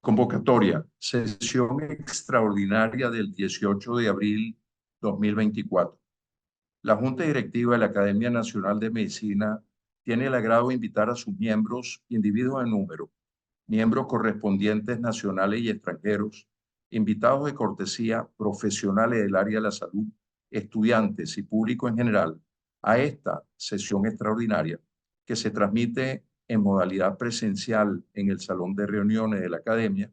Convocatoria, sesión extraordinaria del 18 de abril 2024. La Junta Directiva de la Academia Nacional de Medicina tiene el agrado de invitar a sus miembros, individuos en número, miembros correspondientes nacionales y extranjeros, invitados de cortesía, profesionales del área de la salud, estudiantes y público en general, a esta sesión extraordinaria que se transmite en modalidad presencial en el Salón de Reuniones de la Academia,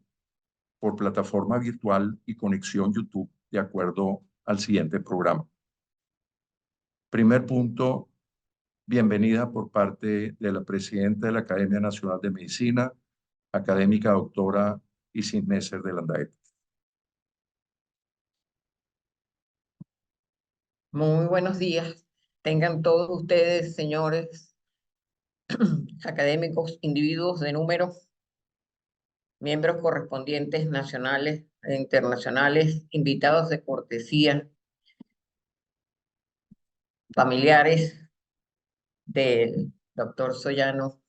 por plataforma virtual y conexión YouTube, de acuerdo al siguiente programa. Primer punto, bienvenida por parte de la presidenta de la Academia Nacional de Medicina, académica doctora Isis Neser de Landaeta. Muy buenos días. Tengan todos ustedes, señores académicos, individuos de número, miembros correspondientes nacionales e internacionales, invitados de cortesía, familiares del doctor Soyano,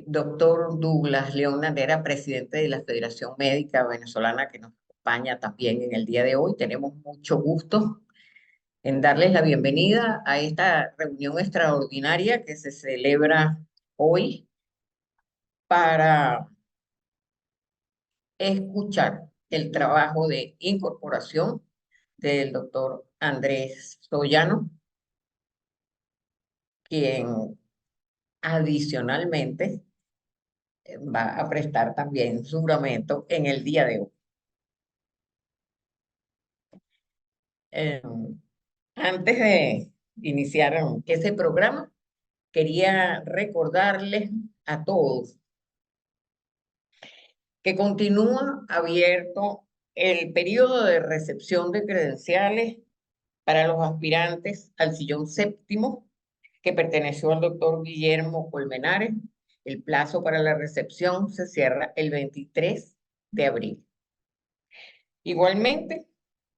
doctor Douglas León Nandera, presidente de la Federación Médica Venezolana, que nos acompaña también en el día de hoy. Tenemos mucho gusto en darles la bienvenida a esta reunión extraordinaria que se celebra hoy para escuchar el trabajo de incorporación del doctor Andrés Soyano, quien adicionalmente va a prestar también su juramento en el día de hoy. Eh, Antes de iniciar ese programa, quería recordarles a todos que continúa abierto el periodo de recepción de credenciales para los aspirantes al sillón séptimo, que perteneció al doctor Guillermo Colmenares. El plazo para la recepción se cierra el 23 de abril. Igualmente,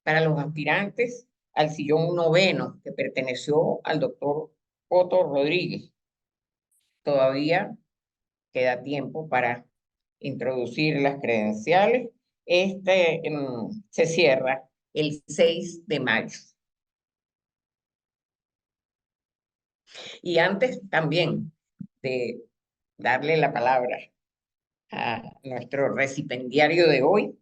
para los aspirantes al sillón noveno, que perteneció al doctor Otto Rodríguez, todavía queda tiempo para introducir las credenciales. Se cierra el 6 de mayo. Y antes también de darle la palabra a nuestro recipiendario de hoy,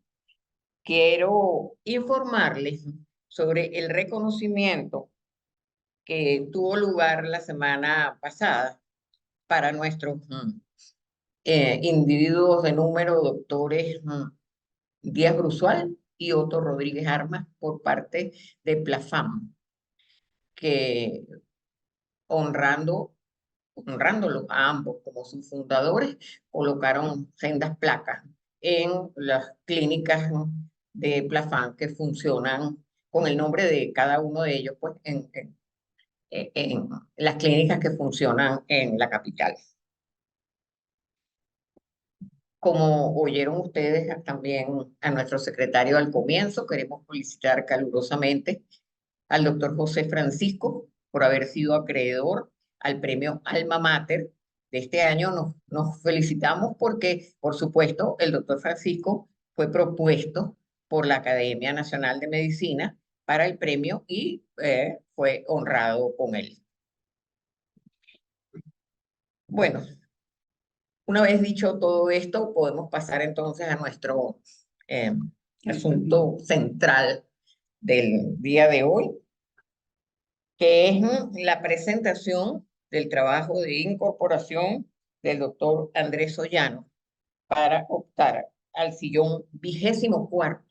quiero informarles sobre el reconocimiento que tuvo lugar la semana pasada para nuestros individuos de número, doctores Díaz Brusual y Otto Rodríguez Armas, por parte de Plafam, que honrándolos a ambos como sus fundadores, colocaron sendas placas en las clínicas de Plafam que funcionan con el nombre de cada uno de ellos, pues en las clínicas que funcionan en la capital. Como oyeron ustedes también a nuestro secretario al comienzo, queremos felicitar calurosamente al doctor José Francisco por haber sido acreedor al premio Alma Mater de este año. Nos felicitamos porque, por supuesto, el doctor Francisco fue propuesto por la Academia Nacional de Medicina para el premio y fue honrado con él. Bueno, una vez dicho todo esto, podemos pasar entonces a nuestro asunto central del día de hoy, que es la presentación del trabajo de incorporación del doctor Andrés Soyano para optar al sillón 24º,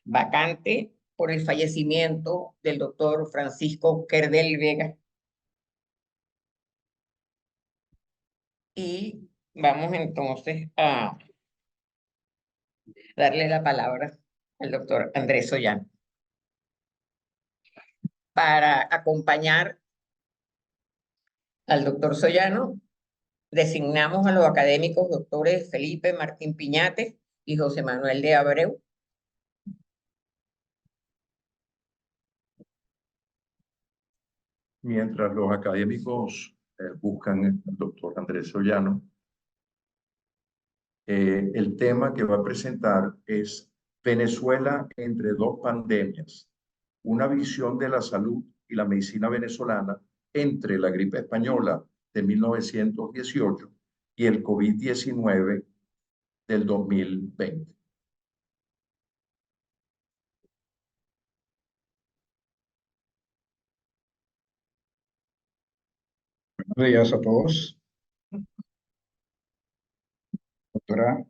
vacante por el fallecimiento del doctor Francisco Kerdel Vega. Y vamos entonces a darle la palabra al doctor Andrés Soyano. Para acompañar al doctor Soyano, designamos a los académicos doctores Felipe Martín Piñate y José Manuel de Abreu. Mientras los académicos buscan al doctor Andrés Soyano, El tema que va a presentar es Venezuela entre dos pandemias, una visión de la salud y la medicina venezolana entre la gripe española de 1918 y el COVID-19 del 2020. Buenos días a todos. Doctora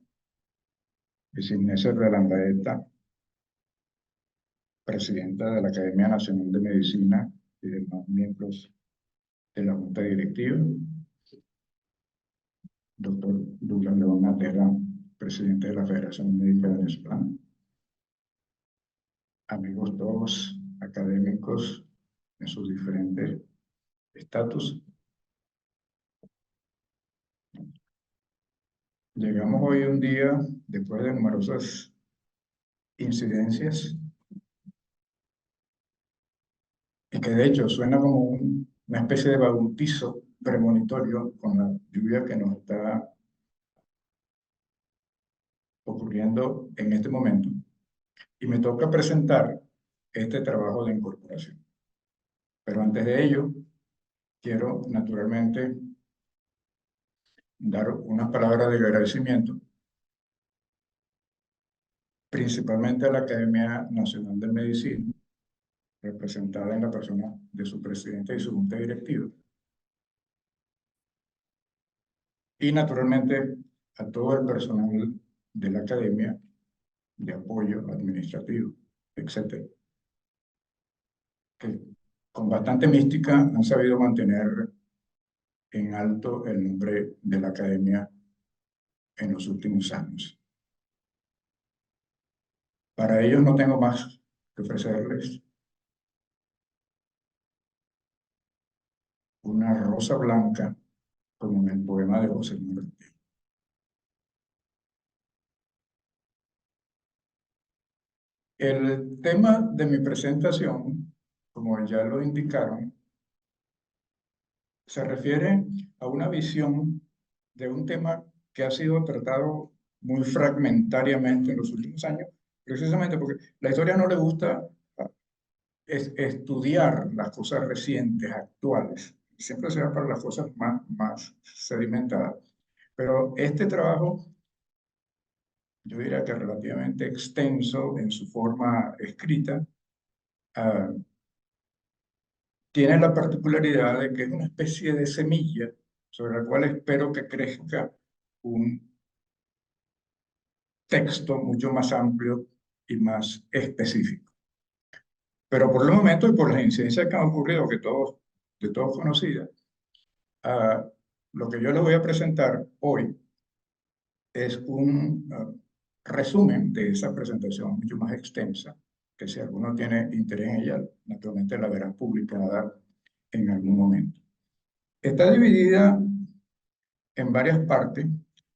Inés de Landaeta, presidenta de la Academia Nacional de Medicina y demás miembros de la Junta Directiva. Doctor Douglas León Matera, presidente de la Federación Médica Venezolana. Amigos todos académicos en sus diferentes estatus. Llegamos hoy un día después de numerosas incidencias y que de hecho suena como una especie de bautizo premonitorio con la lluvia que nos está ocurriendo en este momento. Y me toca presentar este trabajo de incorporación. Pero antes de ello, quiero naturalmente dar unas palabras de agradecimiento, principalmente a la Academia Nacional de Medicina, representada en la persona de su presidente y su junta directiva, y naturalmente a todo el personal de la academia de apoyo administrativo, etcétera, que con bastante mística han sabido mantener en alto el nombre de la academia en los últimos años. Para ellos no tengo más que ofrecerles una rosa blanca, como en el poema de José Martí. El tema de mi presentación, como ya lo indicaron, se refiere a una visión de un tema que ha sido tratado muy fragmentariamente en los últimos años, precisamente porque la historia no le gusta estudiar las cosas recientes, actuales. Siempre se va para las cosas más sedimentadas. Pero este trabajo, yo diría que relativamente extenso en su forma escrita, tiene la particularidad de que es una especie de semilla sobre la cual espero que crezca un texto mucho más amplio y más específico. Pero por el momento y por las incidencias que han ocurrido, que de todos conocidas, lo que yo les voy a presentar hoy es un resumen de esa presentación mucho más extensa, que si alguno tiene interés en ella, naturalmente la verán publicada en algún momento. Está dividida en varias partes.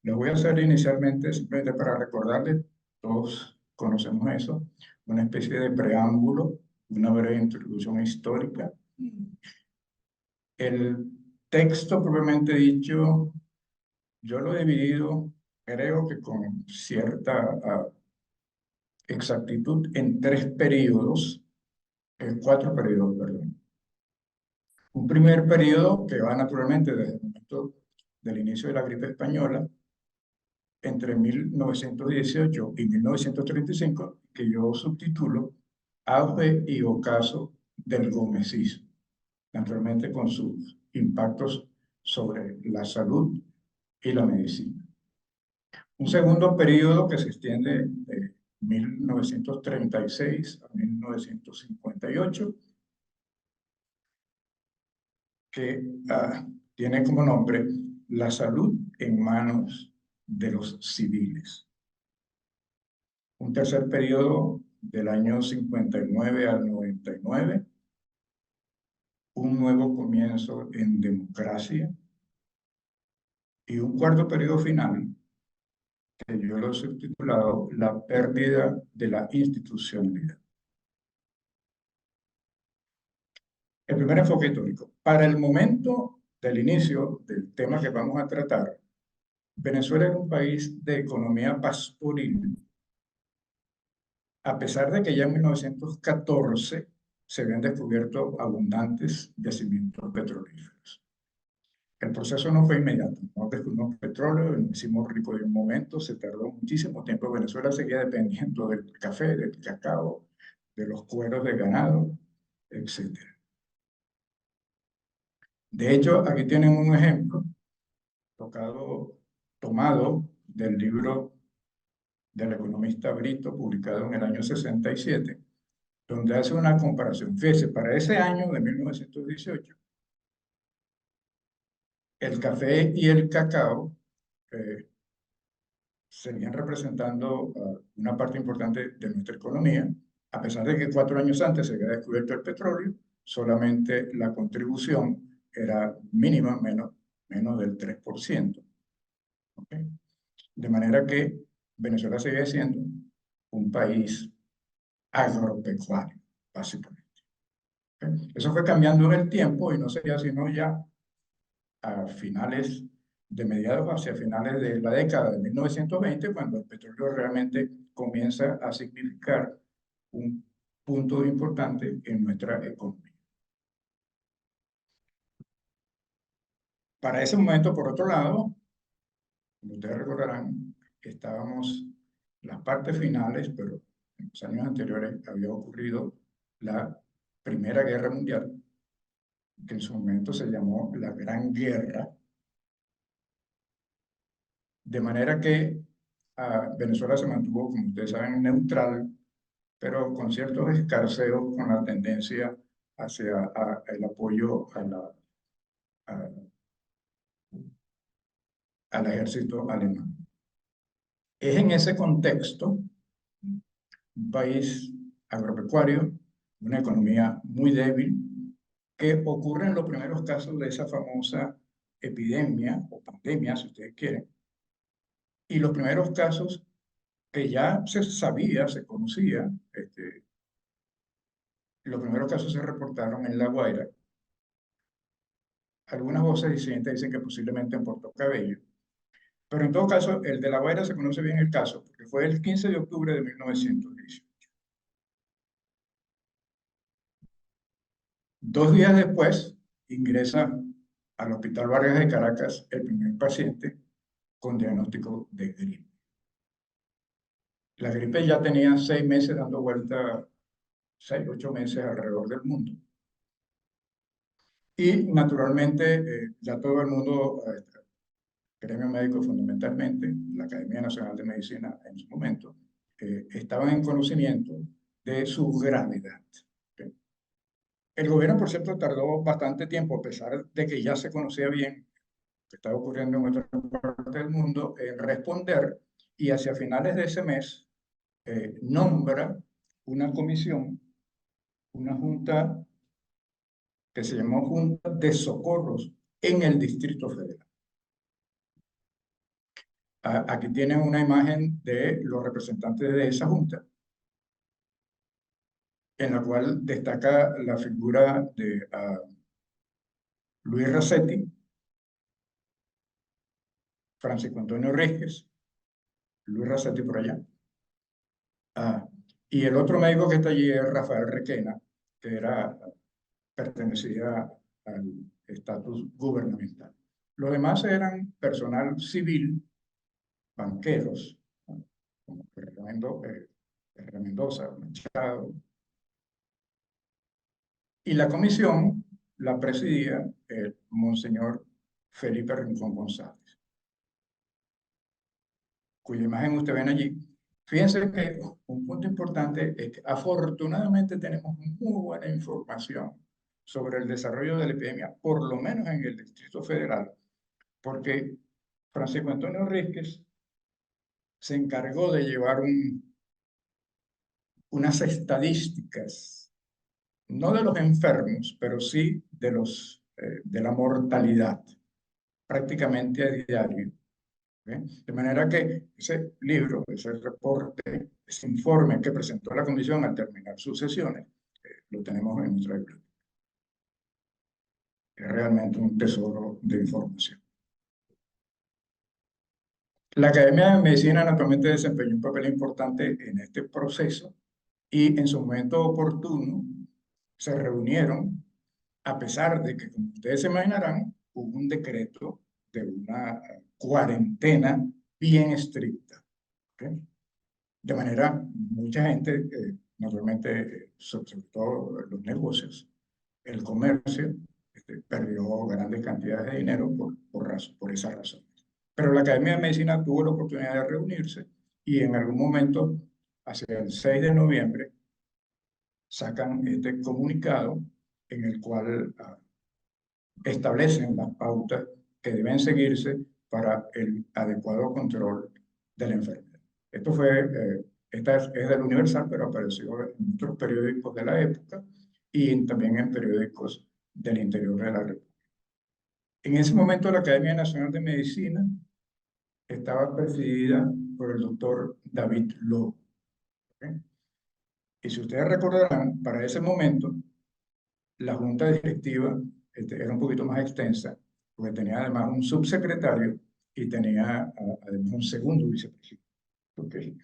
Les voy a hacer inicialmente, simplemente para recordarles, todos conocemos eso, una especie de preámbulo, una breve introducción histórica. El texto propiamente dicho, yo lo he dividido, creo que con cierta exactitud, en cuatro periodos, perdón. Un primer periodo que va naturalmente desde el momento del inicio de la gripe española, entre 1918 y 1935, que yo subtitulo Auge y Ocaso del Gomecismo, naturalmente con sus impactos sobre la salud y la medicina. Un segundo periodo que se extiende de 1936 a 1958, que tiene como nombre La salud en manos de los civiles. Un tercer periodo del año 59 al 99, un nuevo comienzo en democracia, y un cuarto periodo final que yo lo he subtitulado La pérdida de la institucionalidad. El primer enfoque histórico. Para el momento del inicio del tema que vamos a tratar, Venezuela era un país de economía pastoril, a pesar de que ya en 1914 se habían descubierto abundantes yacimientos petrolíferos. El proceso no fue inmediato, no descubrimos petróleo, nos hicimos ricos de un momento, se tardó muchísimo tiempo. Venezuela seguía dependiendo del café, del cacao, de los cueros de ganado, etc. De hecho, aquí tienen un ejemplo tomado del libro del economista Brito, publicado en el año 67, donde hace una comparación. Fíjese, para ese año de 1918, el café y el cacao seguían representando una parte importante de nuestra economía, a pesar de que 4 años antes se había descubierto el petróleo, solamente la contribución era mínima, menos del 3%. ¿Okay? De manera que Venezuela seguía siendo un país agropecuario, básicamente. ¿Okay? Eso fue cambiando en el tiempo y no sería sino ya a finales de mediados hacia finales de la década de 1920, cuando el petróleo realmente comienza a significar un punto importante en nuestra economía. Para ese momento, por otro lado, como ustedes recordarán, estábamos en las partes finales, pero en los años anteriores había ocurrido la Primera Guerra Mundial, que en su momento se llamó la Gran Guerra, de manera que Venezuela se mantuvo, como ustedes saben, neutral, pero con ciertos escarceos con la tendencia hacia el apoyo al ejército alemán. Es en ese contexto, un país agropecuario, una economía muy débil, que ocurren los primeros casos de esa famosa epidemia o pandemia, si ustedes quieren, y los primeros casos que ya se sabía, se conocía, los primeros casos se reportaron en La Guaira. Algunas voces disidentes dicen que posiblemente en Puerto Cabello, pero en todo caso, el de La Guaira se conoce bien el caso, porque fue el 15 de octubre de 1918. 2 días después, ingresa al Hospital Vargas de Caracas el primer paciente con diagnóstico de gripe. La gripe ya tenía 6 meses dando vuelta, 6, 8 meses alrededor del mundo. Y naturalmente, ya todo el mundo, el gremio médico fundamentalmente, la Academia Nacional de Medicina en su momento, estaban en conocimiento de su gravedad. ¿Okay? El gobierno, por cierto, tardó bastante tiempo, a pesar de que ya se conocía bien lo que estaba ocurriendo en otra parte del mundo, en responder, y hacia finales de ese mes nombra una comisión, una junta que se llamó Junta de Socorros en el Distrito Federal. Aquí tienen una imagen de los representantes de esa junta, en la cual destaca la figura de Luis Racetti, Francisco Antonio Rísquez, Luis Racetti por allá, y el otro médico que está allí es Rafael Requena, que pertenecía al estatus gubernamental. Los demás eran personal civil, banqueros, como Mendoza, Machado. Y la comisión la presidía el monseñor Felipe Rincón González, cuya imagen ustedes ven allí. Fíjense que un punto importante es que afortunadamente tenemos muy buena información sobre el desarrollo de la epidemia, por lo menos en el Distrito Federal, porque Francisco Antonio Rísquez se encargó de llevar unas estadísticas, no de los enfermos, pero sí de la mortalidad, prácticamente a diario. ¿Okay? De manera que ese libro, ese reporte, ese informe que presentó la comisión al terminar sus sesiones, lo tenemos en nuestra biblioteca. Es realmente un tesoro de información. La Academia de Medicina naturalmente desempeñó un papel importante en este proceso y en su momento oportuno se reunieron, a pesar de que, como ustedes se imaginarán, hubo un decreto de una cuarentena bien estricta. ¿Ok? De manera, mucha gente, naturalmente, sobre todo los negocios, el comercio, perdió grandes cantidades de dinero por esa razón. Pero la Academia de Medicina tuvo la oportunidad de reunirse y en algún momento, hacia el 6 de noviembre, sacan este comunicado en el cual establecen las pautas que deben seguirse para el adecuado control de la enfermedad. Esto fue, esta es del Universal, pero apareció en otros periódicos de la época y también en periódicos del interior de la República. En ese momento la Academia Nacional de Medicina estaba presidida por el doctor David Lobo. ¿Okay? Y si ustedes recordarán, para ese momento la junta directiva era un poquito más extensa, porque tenía además un subsecretario y tenía además un segundo vicepresidente. Okay.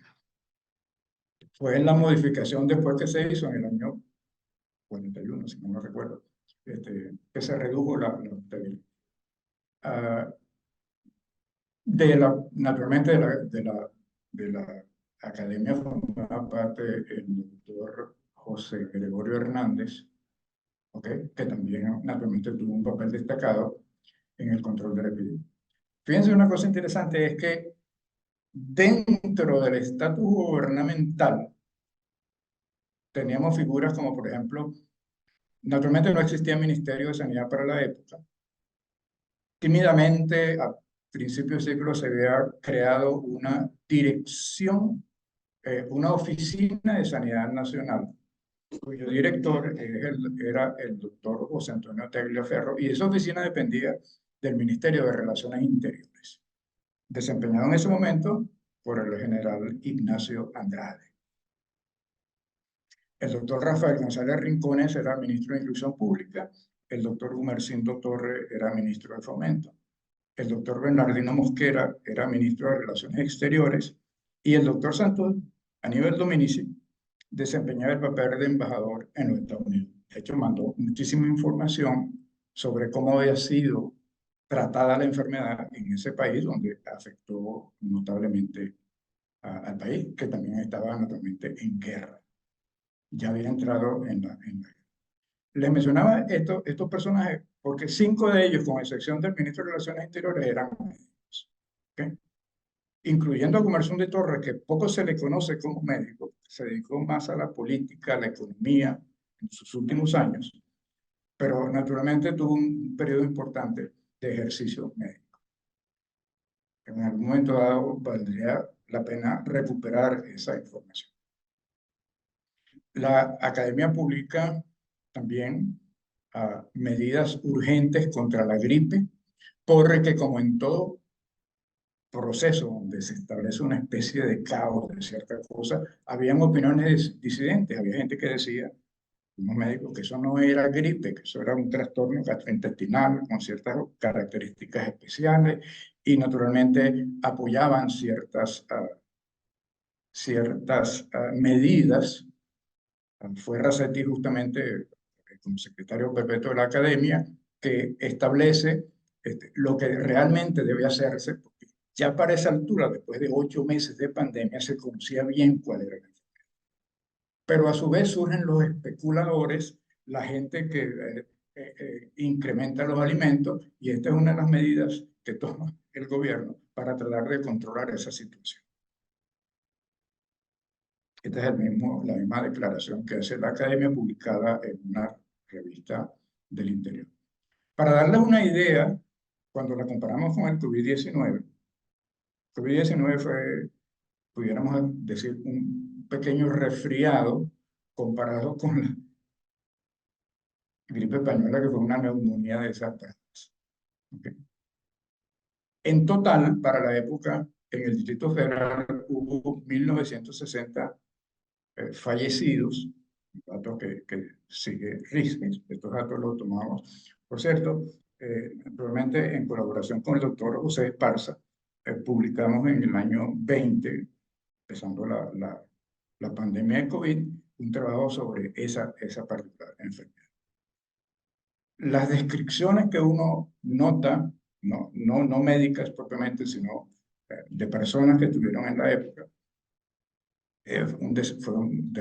Fue en la modificación después que se hizo en el año 41, si no me recuerdo, que se redujo la junta directiva. Naturalmente de la academia formaba parte el doctor José Gregorio Hernández, ¿okay? Que también naturalmente tuvo un papel destacado en el control de la epidemia. Fíjense, una cosa interesante es que dentro del estatus gubernamental teníamos figuras como, por ejemplo, naturalmente no existía Ministerio de Sanidad para la época. Tímidamente, a principios del siglo, se había creado una dirección, una oficina de Sanidad Nacional, cuyo director era el doctor José Antonio Tagliaferro, y esa oficina dependía del Ministerio de Relaciones Interiores, desempeñado en ese momento por el general Ignacio Andrade. El doctor Rafael González Rincones era ministro de Instrucción Pública, el doctor Gumersindo Torre era ministro de Fomento, el doctor Bernardino Mosquera era ministro de Relaciones Exteriores y el doctor Santos Aníbal Dominici desempeñaba el papel de embajador en los Estados Unidos. De hecho, mandó muchísima información sobre cómo había sido tratada la enfermedad en ese país, donde afectó notablemente al país, que también estaba naturalmente en guerra. Ya había entrado en la guerra. Les mencionaba estos personajes porque 5 de ellos, con excepción del ministro de Relaciones Exteriores, eran médicos. ¿Okay? Incluyendo a Gumersindo Torres, que poco se le conoce como médico, se dedicó más a la política, a la economía en sus últimos años, pero naturalmente tuvo un periodo importante de ejercicio médico. En algún momento dado valdría la pena recuperar esa información. La Academia publica también medidas urgentes contra la gripe, porque como en todo proceso donde se establece una especie de caos de cierta cosa, habían opiniones disidentes, había gente que decía, unos médicos, que eso no era gripe, que eso era un trastorno gastrointestinal con ciertas características especiales y naturalmente apoyaban ciertas medidas. Fue Racetti justamente como secretario perpetuo de la academia que establece lo que realmente debe hacerse, porque ya para esa altura, después de 8 meses de pandemia, se conocía bien cuál era la enfermedad. Pero a su vez surgen los especuladores, la gente que incrementa los alimentos, y esta es una de las medidas que toma el gobierno para tratar de controlar esa situación. Esta es la misma declaración que hace la Academia publicada en una revista del interior. Para darles una idea, cuando la comparamos con el COVID-19, COVID-19 fue, pudiéramos decir, un pequeño resfriado comparado con la gripe española, que fue una neumonía de esas personas. ¿Okay? En total, para la época, en el Distrito Federal hubo 1960 fallecidos, datos que sigue Rismes, estos datos los tomamos, por cierto, naturalmente en colaboración con el doctor José Esparza, publicamos en el año 20, empezando la pandemia de COVID, un trabajo sobre esa particular enfermedad. Las descripciones que uno nota, no médicas propiamente, sino de personas que estuvieron en la época, fueron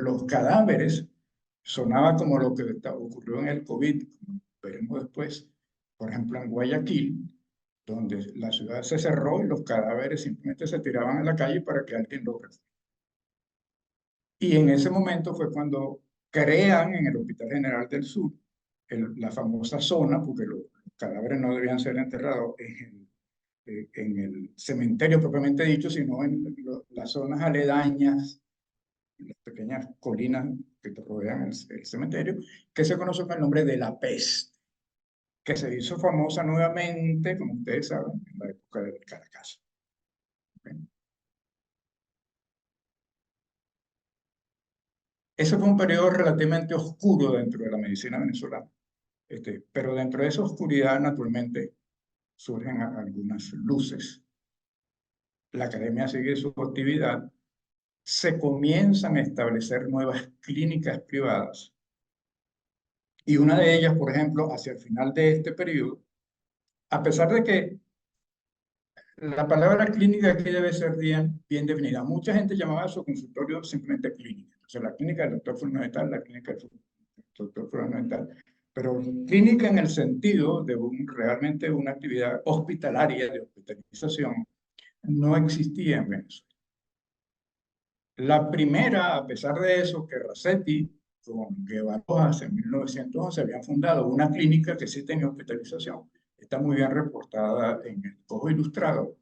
los cadáveres, sonaba como lo que ocurrió en el COVID, como veremos después, por ejemplo en Guayaquil, donde la ciudad se cerró y los cadáveres simplemente se tiraban a la calle para que alguien los recogiera. Y en ese momento fue cuando crean en el Hospital General del Sur la famosa zona, porque los cadáveres no debían ser enterrados en el cementerio propiamente dicho, sino en las zonas aledañas, las pequeñas colinas que te rodean el cementerio, que se conoce con el nombre de la peste, que se hizo famosa nuevamente, como ustedes saben, en la época del Caracazo. ¿Okay? Ese fue un periodo relativamente oscuro dentro de la medicina venezolana, pero dentro de esa oscuridad, naturalmente, surgen algunas luces. La academia sigue su actividad, se comienzan a establecer nuevas clínicas privadas, y una de ellas, por ejemplo, hacia el final de este periodo, a pesar de que la palabra clínica aquí debe ser bien definida, mucha gente llamaba a su consultorio simplemente clínica. Entonces, la clínica del doctor fulano de tal, la clínica del doctor fulano de tal. Pero clínica en el sentido de realmente una actividad hospitalaria, de hospitalización, no existía en Venezuela. La primera, a pesar de eso, que Rasetti con Guevara Rojas en 1911 habían fundado una clínica que sí tenía hospitalización, está muy bien reportada en el Cojo Ilustrado.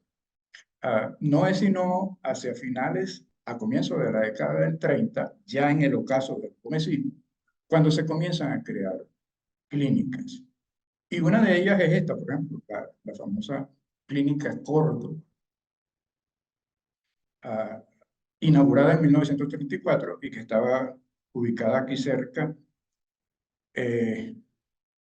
No es sino hacia finales, a comienzos de la década del 30, ya en el ocaso del Comecino, cuando se comienzan a crear clínicas. Y una de ellas es esta, por ejemplo, la famosa clínica Córdoba, inaugurada en 1934 y que estaba ubicada aquí cerca.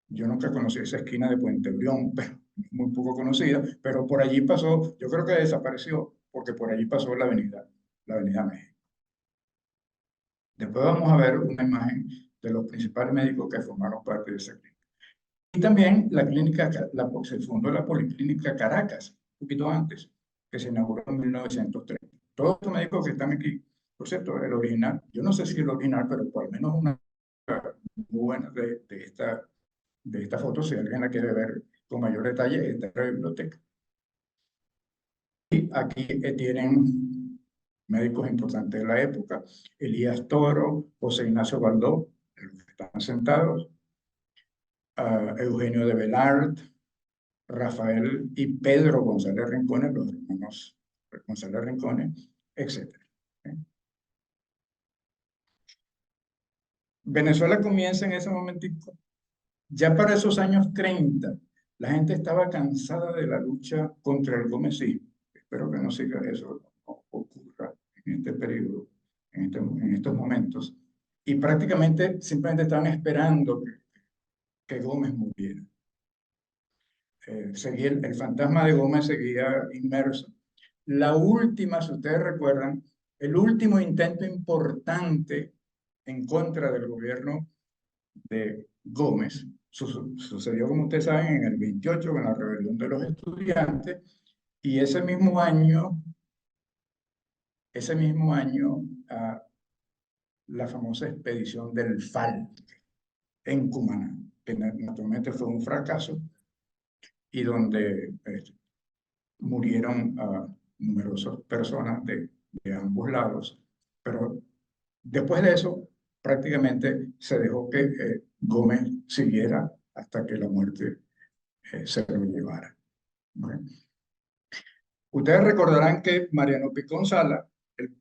Yo nunca conocí esa esquina de Puente Brión, pero muy poco conocida, pero por allí pasó, yo creo que desapareció, porque por allí pasó la avenida México. Después vamos a ver una imagen de los principales médicos que formaron parte de esa clínica. Y también la clínica, se fundó la Policlínica Caracas, un poquito antes, que se inauguró en 1930. Todos estos médicos que están aquí, por cierto, el original, yo no sé si el original, pero por lo menos una muy buena de esta foto, si alguien la quiere ver con mayor detalle, está en la biblioteca. Y aquí tienen médicos importantes de la época: Elías Toro, José Ignacio Baldó, los que están sentados, Eugenio de Velart, Rafael y Pedro González Rincones, los hermanos González Rincones, etc. Venezuela comienza en ese momentito. Ya para esos años 30, la gente estaba cansada de la lucha contra el gomecismo. Espero que no siga eso, no ocurra en este periodo, en estos momentos. Y prácticamente simplemente estaban esperando que Gómez muriera. El fantasma de Gómez seguía inmerso. La última, si ustedes recuerdan, el último intento importante en contra del gobierno de Gómez sucedió, como ustedes saben, en el 28 con la rebelión de los estudiantes, y ese mismo año, la famosa expedición del FAL en Cumaná, que naturalmente fue un fracaso y donde murieron numerosas personas de ambos lados, pero después de eso prácticamente se dejó que Gómez siguiera hasta que la muerte se lo llevara. ¿Okay? Ustedes recordarán que Mariano Picón Sala, el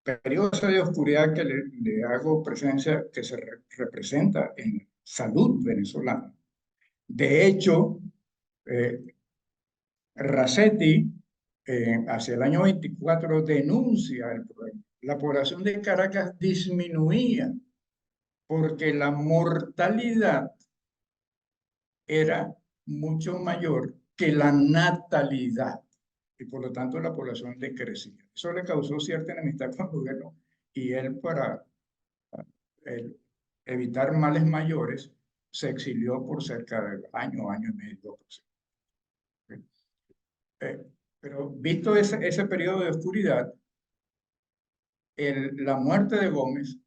periodo de oscuridad que le hago presencia, que se representa en salud venezolana. De hecho, Rasetti, hacia el año 24, denuncia el problema. La población de Caracas disminuía porque la mortalidad era mucho mayor que la natalidad. y por lo tanto la población decrecía. Eso le causó cierta enemistad con el gobierno y él, para evitar males mayores, se exilió por cerca de año y medio. Pero visto ese periodo de oscuridad, la muerte de Gómez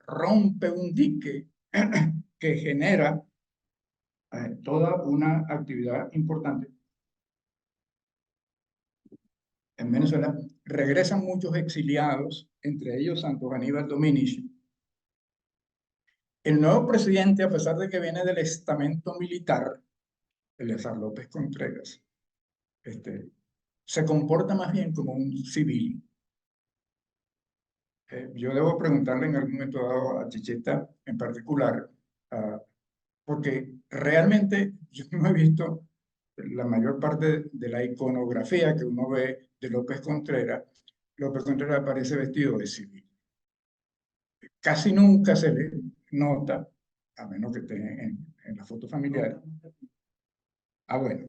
rompe un dique que genera toda una actividad importante. En Venezuela regresan muchos exiliados, entre ellos Santos Aníbal Dominici. El nuevo presidente, a pesar de que viene del estamento militar, Eleazar López Contreras, se comporta más bien como un civil. Yo debo preguntarle en algún momento dado a Chicheta en particular, porque realmente yo no he visto la mayor parte de la iconografía que uno ve de López Contreras. López Contreras aparece vestido de civil. Casi nunca se le nota, a menos que esté en la foto familiar. Ah, bueno.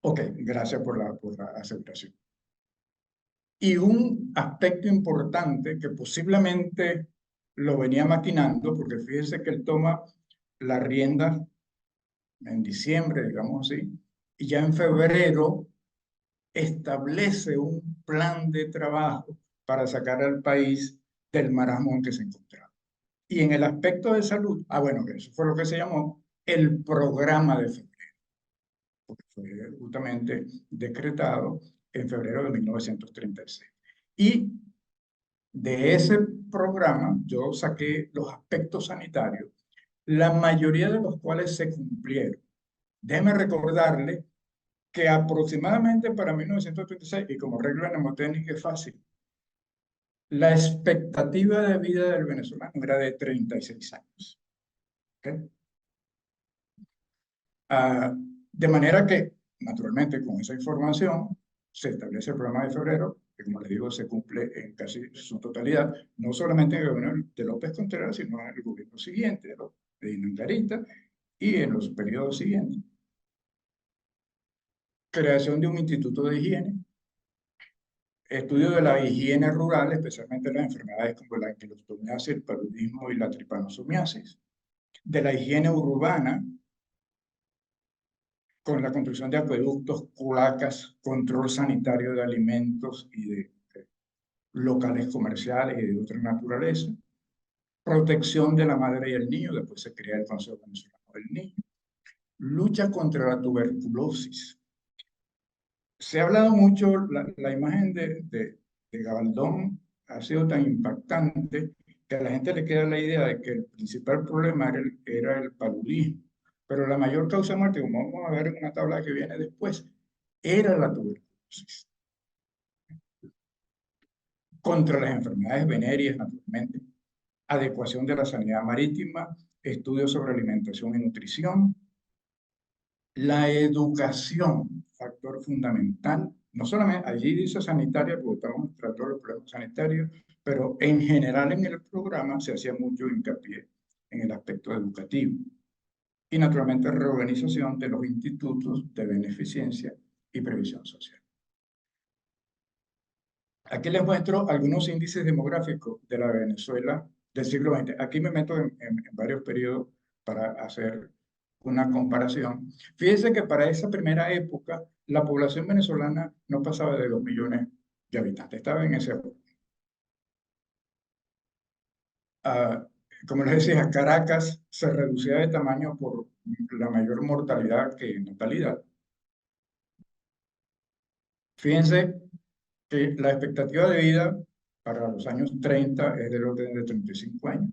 Ok, gracias por la aceptación. Y un aspecto importante que posiblemente lo venía maquinando, porque fíjense que él toma la rienda en diciembre, digamos así, y ya en febrero establece un plan de trabajo para sacar al país del marasmo en que se encontraba. Y en el aspecto de salud, bueno, eso fue lo que se llamó el programa de febrero, porque fue justamente decretado en febrero de 1936. Y de ese programa yo saqué los aspectos sanitarios, la mayoría de los cuales se cumplieron. Déjeme recordarle que aproximadamente para 1936, y como regla mnemotécnica es fácil, la expectativa de vida del venezolano era de 36 años. ¿Okay? De manera que, naturalmente, con esa información se establece el programa de febrero, que como les digo, se cumple en casi su totalidad, no solamente en el gobierno de López Contreras, sino en el gobierno siguiente, de Inangarita, y en los periodos siguientes. Creación de un instituto de higiene, estudio de la higiene rural, especialmente las enfermedades como la anquilostomiasis, el paludismo y la tripanosomiasis, de la higiene urbana, con la construcción de acueductos, cloacas, control sanitario de alimentos y de locales comerciales y de otra naturaleza, protección de la madre y el niño, después se crea el Consejo Venezolano del Niño, lucha contra la tuberculosis. Se ha hablado mucho, la imagen de Gabaldón ha sido tan impactante que a la gente le queda la idea de que el principal problema era el paludismo, pero la mayor causa de muerte, como vamos a ver en una tabla que viene después, era la tuberculosis. Contra las enfermedades venéreas, naturalmente, adecuación de la sanidad marítima, estudios sobre alimentación y nutrición, la educación, factor fundamental. No solamente, allí dice sanitaria, porque estamos tratando los problemas sanitarios, pero en general en el programa se hacía mucho hincapié en el aspecto educativo. Y naturalmente reorganización de los institutos de beneficencia y previsión social. Aquí les muestro algunos índices demográficos de la Venezuela del siglo XX. Aquí me meto en varios periodos para hacer una comparación. Fíjense que para esa primera época la población venezolana no pasaba de 2 millones de habitantes, estaba en ese orden. Como les decía, Caracas se reducía de tamaño por la mayor mortalidad que natalidad. Fíjense que la expectativa de vida para los años 30 es del orden de 35 años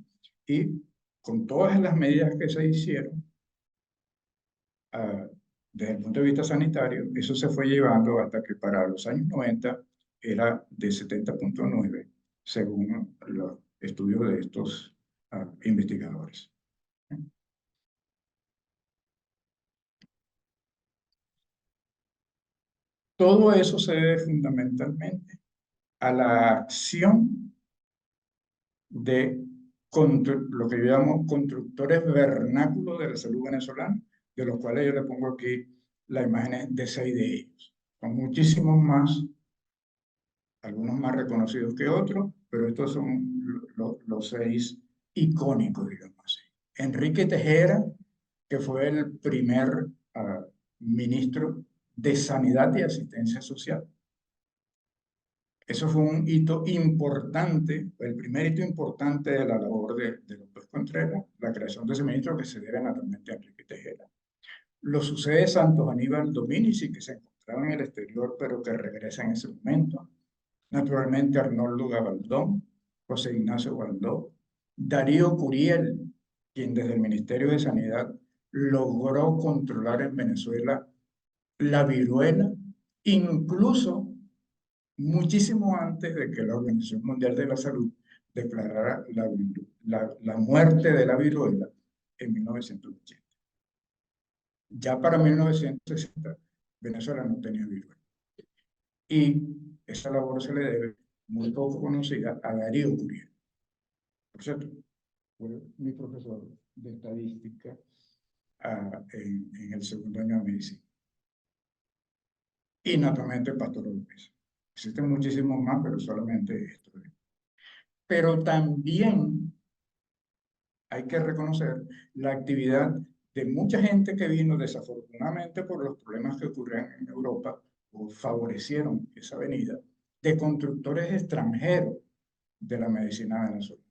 y con todas las medidas que se hicieron, desde el punto de vista sanitario, eso se fue llevando hasta que para los años 90 era de 70.9, según los estudios de estos investigadores. Todo eso se debe fundamentalmente a la acción de lo que yo llamo constructores vernáculos de la salud venezolana, de los cuales yo le pongo aquí las imágenes de 6 de ellos. Son muchísimos más, algunos más reconocidos que otros, pero estos son los 6 icónicos, digamos así. Enrique Tejera, que fue el primer ministro de Sanidad y Asistencia Social. Eso fue un hito importante, el primer hito importante de la labor de López Contreras, la creación de ese ministro que se debe naturalmente a Enrique Tejera. Lo sucede Santos Aníbal Dominici, que se encontraba en el exterior, pero que regresa en ese momento. Naturalmente Arnoldo Gabaldón, José Ignacio Valdó, Darío Curiel, quien desde el Ministerio de Sanidad logró controlar en Venezuela la viruela, incluso muchísimo antes de que la Organización Mundial de la Salud declarara la muerte de la viruela en 1980. Ya para 1960, Venezuela no tenía viruela. Y esa labor se le debe, muy poco conocida, a Darío Curiel. Por cierto, fue mi profesor de estadística en el segundo año de medicina. Y naturalmente Pastor López. Existen muchísimos más, pero solamente esto. Pero también hay que reconocer la actividad de mucha gente que vino desafortunadamente por los problemas que ocurrían en Europa o favorecieron esa venida de constructores extranjeros de la medicina venezolana.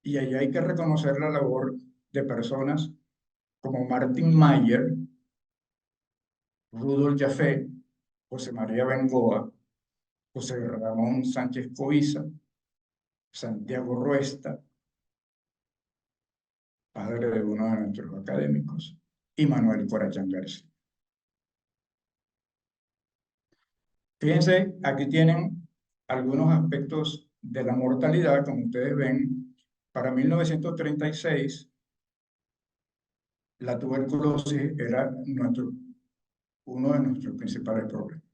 Y allí hay que reconocer la labor de personas como Martin Mayer, Rudolf Jaffe, José María Bengoa, José Ramón Sánchez Coiza, Santiago Ruesta, padre de uno de nuestros académicos, y Manuel Corachán García. Fíjense, aquí tienen algunos aspectos de la mortalidad, como ustedes ven. Para 1936, la tuberculosis era uno de nuestros principales problemas.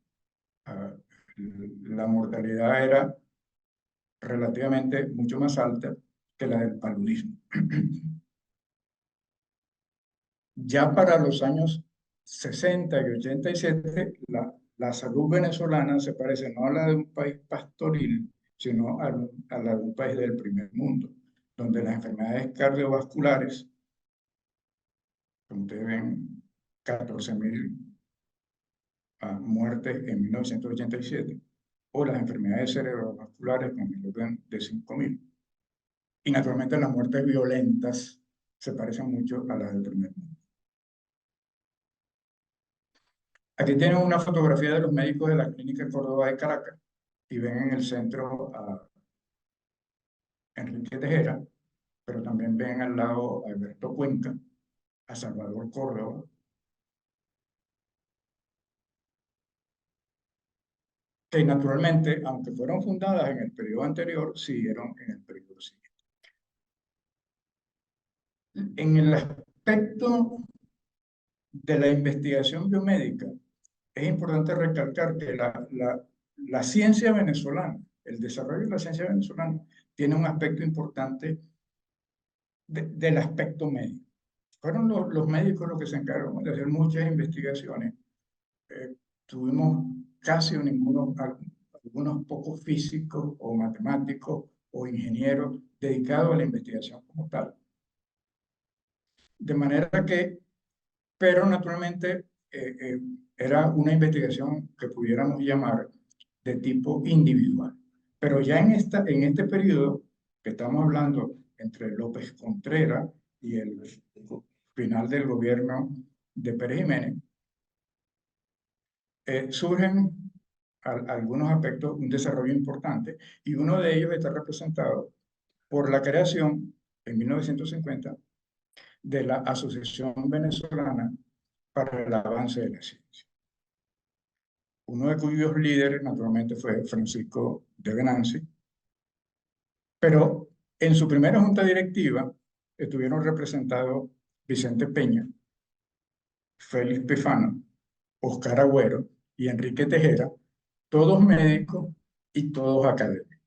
La mortalidad era relativamente mucho más alta que la del paludismo. Ya para los años 60 y 87, la salud venezolana se parece no a la de un país pastoril, sino a la de un país del primer mundo, donde las enfermedades cardiovasculares, como ustedes ven, 14.000 muertes en 1987, o las enfermedades cerebrovasculares con el orden de 5.000. Y naturalmente las muertes violentas se parecen mucho a las del primer mundo. Aquí tienen una fotografía de los médicos de la Clínica Córdoba de Caracas y ven en el centro a Enrique Tejera, pero también ven al lado a Alberto Cuenca, a Salvador Córdoba, que naturalmente, aunque fueron fundadas en el periodo anterior, siguieron en el periodo siguiente. En el aspecto de la investigación biomédica, es importante recalcar que la ciencia venezolana, el desarrollo de la ciencia venezolana, tiene un aspecto importante del aspecto médico. Fueron los médicos los que se encargaron de hacer muchas investigaciones. Tuvimos casi algunos pocos físicos o matemáticos o ingenieros dedicados a la investigación como tal. De manera que, pero naturalmente era una investigación que pudiéramos llamar de tipo individual. Pero ya en este periodo que estamos hablando entre López Contreras y el final del gobierno de Pérez Jiménez, surgen algunos aspectos, un desarrollo importante, y uno de ellos está representado por la creación en 1950 de la Asociación Venezolana para el Avance de la Ciencia. Uno de cuyos líderes, naturalmente, fue Francisco de Venanci, pero en su primera junta directiva estuvieron representados Vicente Peña, Félix Pifano, Oscar Agüero y Enrique Tejera, todos médicos y todos académicos.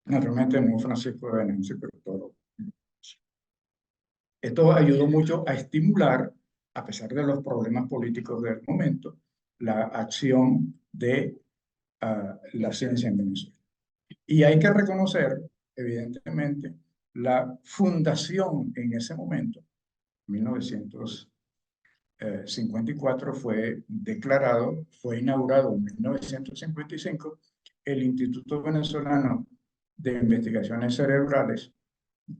Naturalmente no Francisco de Venanci, pero todos. Esto ayudó mucho a estimular, a pesar de los problemas políticos del momento, la acción de la ciencia en Venezuela. Y hay que reconocer, evidentemente, la fundación en ese momento, 1954 fue declarado, fue inaugurado en 1955 el Instituto Venezolano de Investigaciones Cerebrales,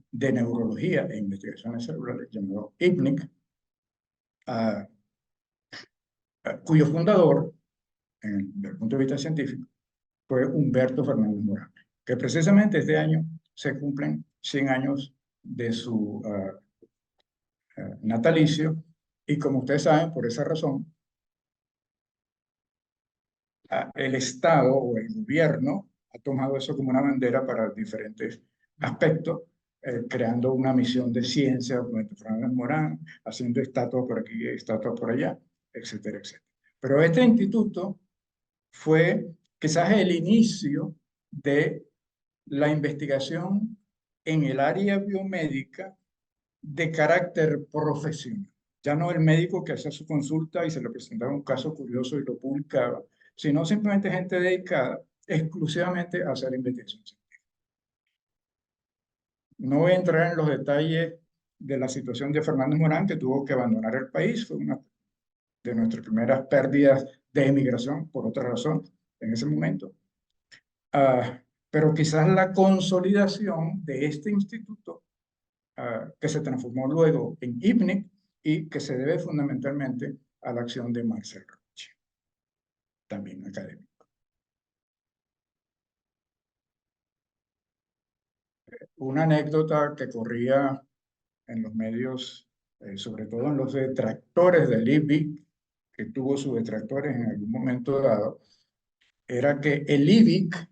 de Neurología e Investigaciones Cerebrales, llamado IPNIC, cuyo fundador, desde el punto de vista científico, fue Humberto Fernández Morán, que precisamente este año se cumplen 100 años de su natalicio, y como ustedes saben, por esa razón, el Estado o el gobierno ha tomado eso como una bandera para diferentes aspectos, creando una misión de ciencia, como Fernández Morán, haciendo estatuas por aquí, estatuas por allá, etcétera, etcétera. Pero este instituto fue quizás el inicio de la investigación en el área biomédica de carácter profesional. Ya no el médico que hacía su consulta y se le presentaba un caso curioso y lo publicaba, sino simplemente gente dedicada exclusivamente a hacer investigación científica. No voy a entrar en los detalles de la situación de Fernández Morán, que tuvo que abandonar el país. Fue una de nuestras primeras pérdidas de emigración, por otra razón, en ese momento. Pero quizás la consolidación de este instituto, que se transformó luego en IPNIC y que se debe fundamentalmente a la acción de Marcel Roche, también académico. Una anécdota que corría en los medios, sobre todo en los detractores del IBIC, que tuvo sus detractores en algún momento dado, era que el IBIC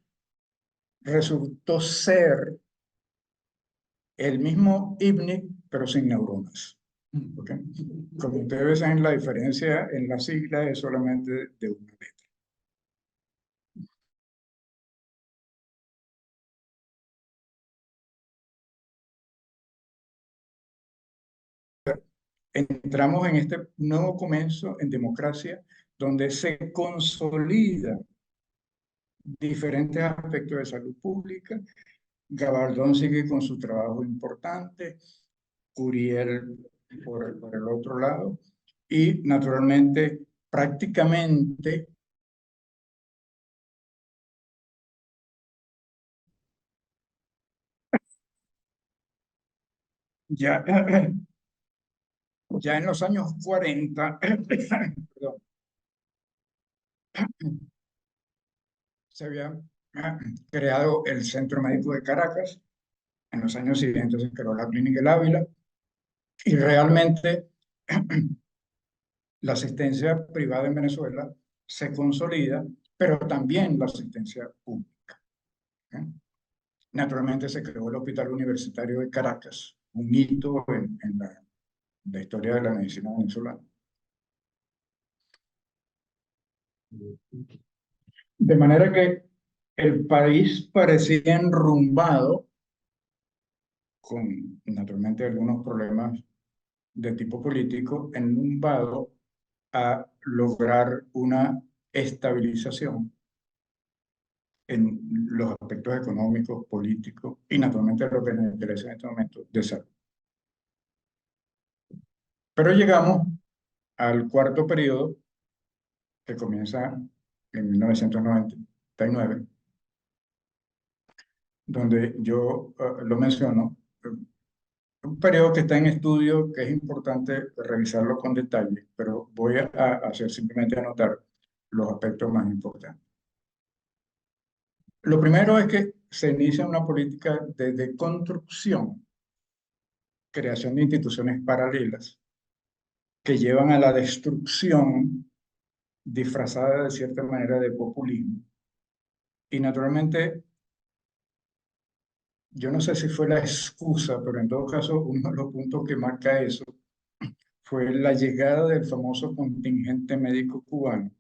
resultó ser el mismo IPNIC, pero sin neuronas. ¿Okay? Como ustedes ven, la diferencia en la sigla es solamente de una letra. Entramos en este nuevo comienzo en democracia, donde se consolida diferentes aspectos de salud pública. Gabaldón sigue con su trabajo importante, Curiel por el otro lado, y naturalmente prácticamente ya, ya en los años 40, perdón, se había creado el Centro Médico de Caracas. En los años siguientes se creó la Clínica El Ávila, y realmente la asistencia privada en Venezuela se consolida, pero también la asistencia pública. Naturalmente se creó el Hospital Universitario de Caracas, un hito en la historia de la medicina venezolana. De manera que el país parecía enrumbado, con naturalmente algunos problemas de tipo político, enrumbado a lograr una estabilización en los aspectos económicos, políticos y naturalmente lo que nos interesa en este momento, de salud. Pero llegamos al cuarto periodo, que comienza en 1999, donde yo lo menciono, un periodo que está en estudio, que es importante revisarlo con detalle, pero voy a hacer simplemente anotar los aspectos más importantes. Lo primero es que se inicia una política de deconstrucción, creación de instituciones paralelas que llevan a la destrucción disfrazada de cierta manera de populismo. Y naturalmente, yo no sé si fue la excusa, pero en todo caso, uno de los puntos que marca eso fue la llegada del famoso contingente médico cubano,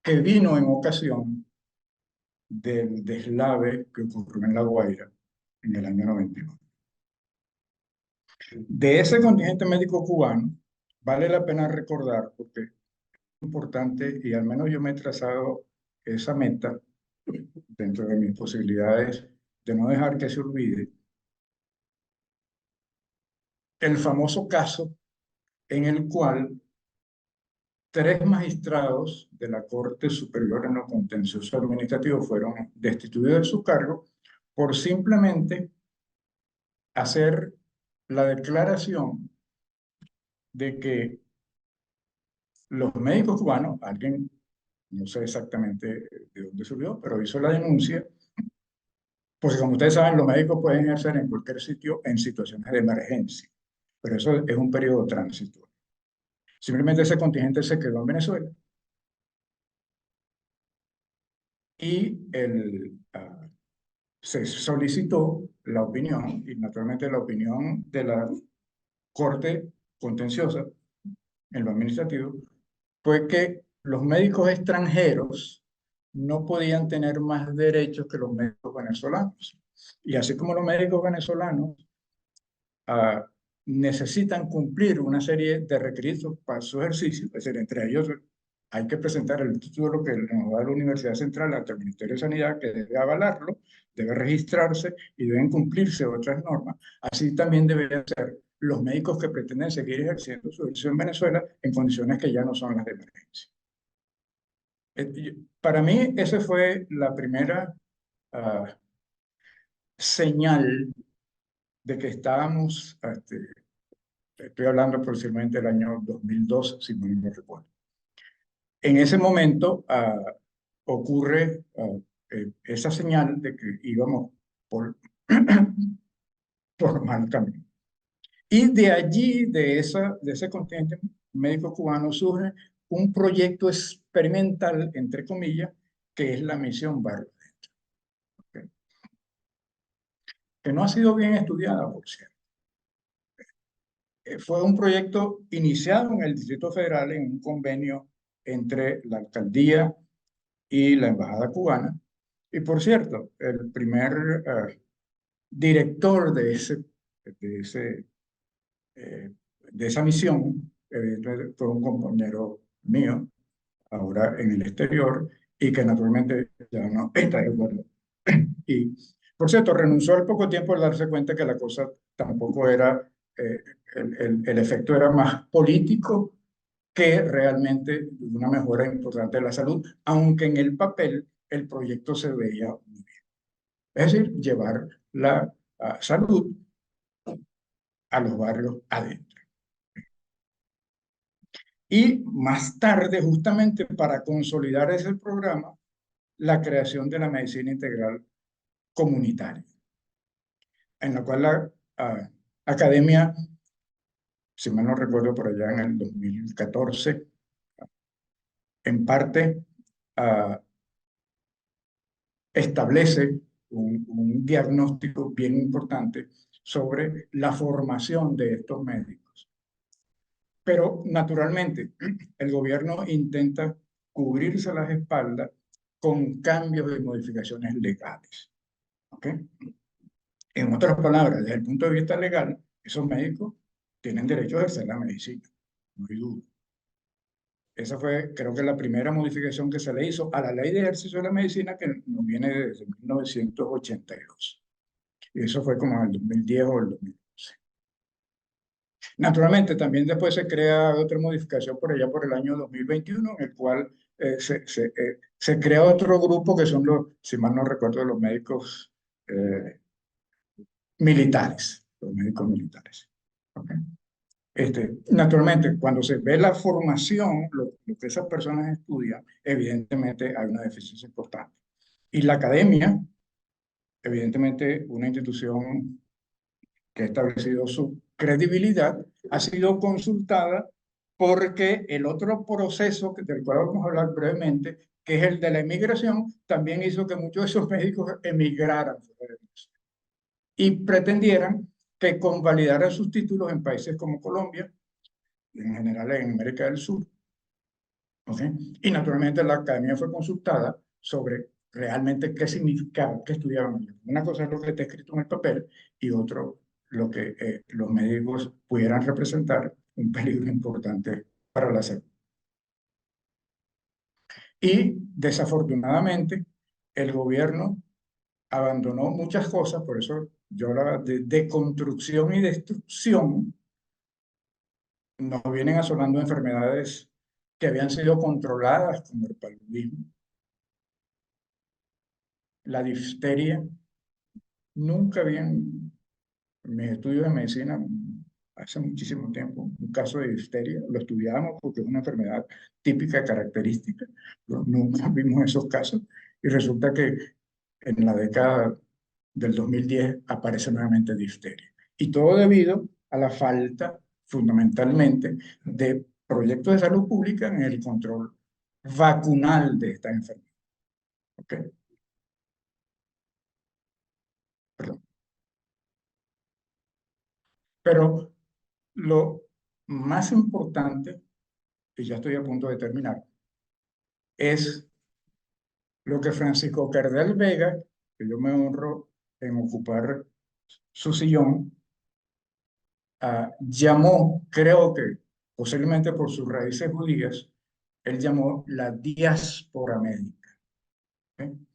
que vino en ocasión del deslave que ocurrió en La Guaira en el año 99. De ese contingente médico cubano, vale la pena recordar, porque es importante, y al menos yo me he trazado esa meta dentro de mis posibilidades de no dejar que se olvide, el famoso caso en el cual 3 magistrados de la Corte Superior en lo Contencioso Administrativo fueron destituidos de su cargo por simplemente hacer la declaración de que los médicos cubanos, alguien, no sé exactamente de dónde surgió, pero hizo la denuncia, pues como ustedes saben, los médicos pueden ejercer en cualquier sitio en situaciones de emergencia, pero eso es un periodo transitorio. Simplemente ese contingente se quedó en Venezuela y se solicitó la opinión, y naturalmente la opinión de la Corte Contenciosa en lo administrativo, fue que los médicos extranjeros no podían tener más derechos que los médicos venezolanos. Y así como los médicos venezolanos necesitan cumplir una serie de requisitos para su ejercicio, es decir, entre ellos hay que presentar el título que nos da la Universidad Central ante el Ministerio de Sanidad, que debe avalarlo, debe registrarse y deben cumplirse otras normas. Así también deberían ser los médicos que pretenden seguir ejerciendo su ejercicio en Venezuela en condiciones que ya no son las de emergencia. Para mí, esa fue la primera señal de que estábamos, estoy hablando aproximadamente del año 2002, si no me recuerdo. En ese momento ocurre esa señal de que íbamos por, por mal camino. Y de allí, de ese contingente médico cubano, surge un proyecto experimental, entre comillas, que es la misión Barrio Adentro. ¿Okay? Que no ha sido bien estudiada, por cierto. Fue un proyecto iniciado en el Distrito Federal en un convenio entre la alcaldía y la embajada cubana. Y por cierto, el primer director de esa misión, evidentemente fue un compañero mío, ahora en el exterior, y que naturalmente ya no está de acuerdo. Y, por cierto, renunció al poco tiempo al darse cuenta que la cosa tampoco era, el efecto era más político que realmente una mejora importante de la salud, aunque en el papel el proyecto se veía muy bien. Es decir, llevar la salud a los barrios adentro. Y más tarde, justamente para consolidar ese programa, la creación de la medicina integral comunitaria, en la cual la academia, si mal no recuerdo por allá en el 2014, en parte establece un diagnóstico bien importante sobre la formación de estos médicos. Pero naturalmente el gobierno intenta cubrirse las espaldas con cambios y modificaciones legales. ¿Okay? En otras palabras, desde el punto de vista legal, esos médicos tienen derecho a ejercer la medicina, no hay duda. Esa fue, creo que la primera modificación que se le hizo a la ley de ejercicio de la medicina, que nos viene desde 1982. Y eso fue como en el 2010 o el 2011. Naturalmente, también después se crea otra modificación por allá por el año 2021, en el cual se crea otro grupo que son los, si mal no recuerdo, los médicos militares. Los médicos militares. ¿Okay? Naturalmente, cuando se ve la formación, lo que esas personas estudian, evidentemente hay una deficiencia importante. Y la academia, evidentemente una institución que ha establecido su credibilidad, ha sido consultada porque el otro proceso del cual vamos a hablar brevemente, que es el de la emigración, también hizo que muchos de esos médicos emigraran y pretendieran que convalidaran sus títulos en países como Colombia, en general en América del Sur. ¿Okay? Y naturalmente la academia fue consultada sobre realmente qué significaba, qué estudiaban. Una cosa es lo que está escrito en el papel y otro lo que los médicos pudieran representar un peligro importante para la salud. Y desafortunadamente el gobierno abandonó muchas cosas, por eso yo hablaba de deconstrucción y destrucción. Nos vienen asolando enfermedades que habían sido controladas, como el paludismo, la difteria. Nunca habían, en mis estudios de medicina, hace muchísimo tiempo, un caso de difteria. Lo estudiábamos porque es una enfermedad típica, característica, pero nunca vimos esos casos. Y resulta que en la década del 2010 aparece nuevamente difteria. Y todo debido a la falta, fundamentalmente, de proyectos de salud pública en el control vacunal de esta enfermedad. ¿Ok? Perdón. Pero lo más importante, y ya estoy a punto de terminar, es lo que Francisco Cardel Vega, que yo me honro en ocupar su sillón, llamó, creo que posiblemente por sus raíces judías, él llamó la diáspora médica. ¿Okay?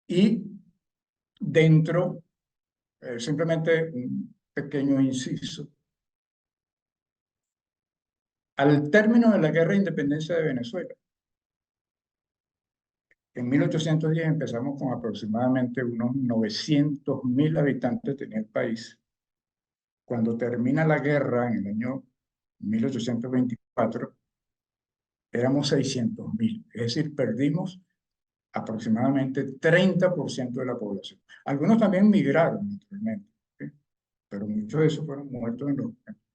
Y dentro, simplemente un pequeño inciso, al término de la guerra de independencia de Venezuela, en 1810 empezamos con aproximadamente unos 900.000 habitantes tenía el país. Cuando termina la guerra en el año 1824, éramos 600.000, es decir, perdimos aproximadamente 30% de la población. Algunos también migraron, naturalmente, ¿sí? Pero muchos de esos fueron muertos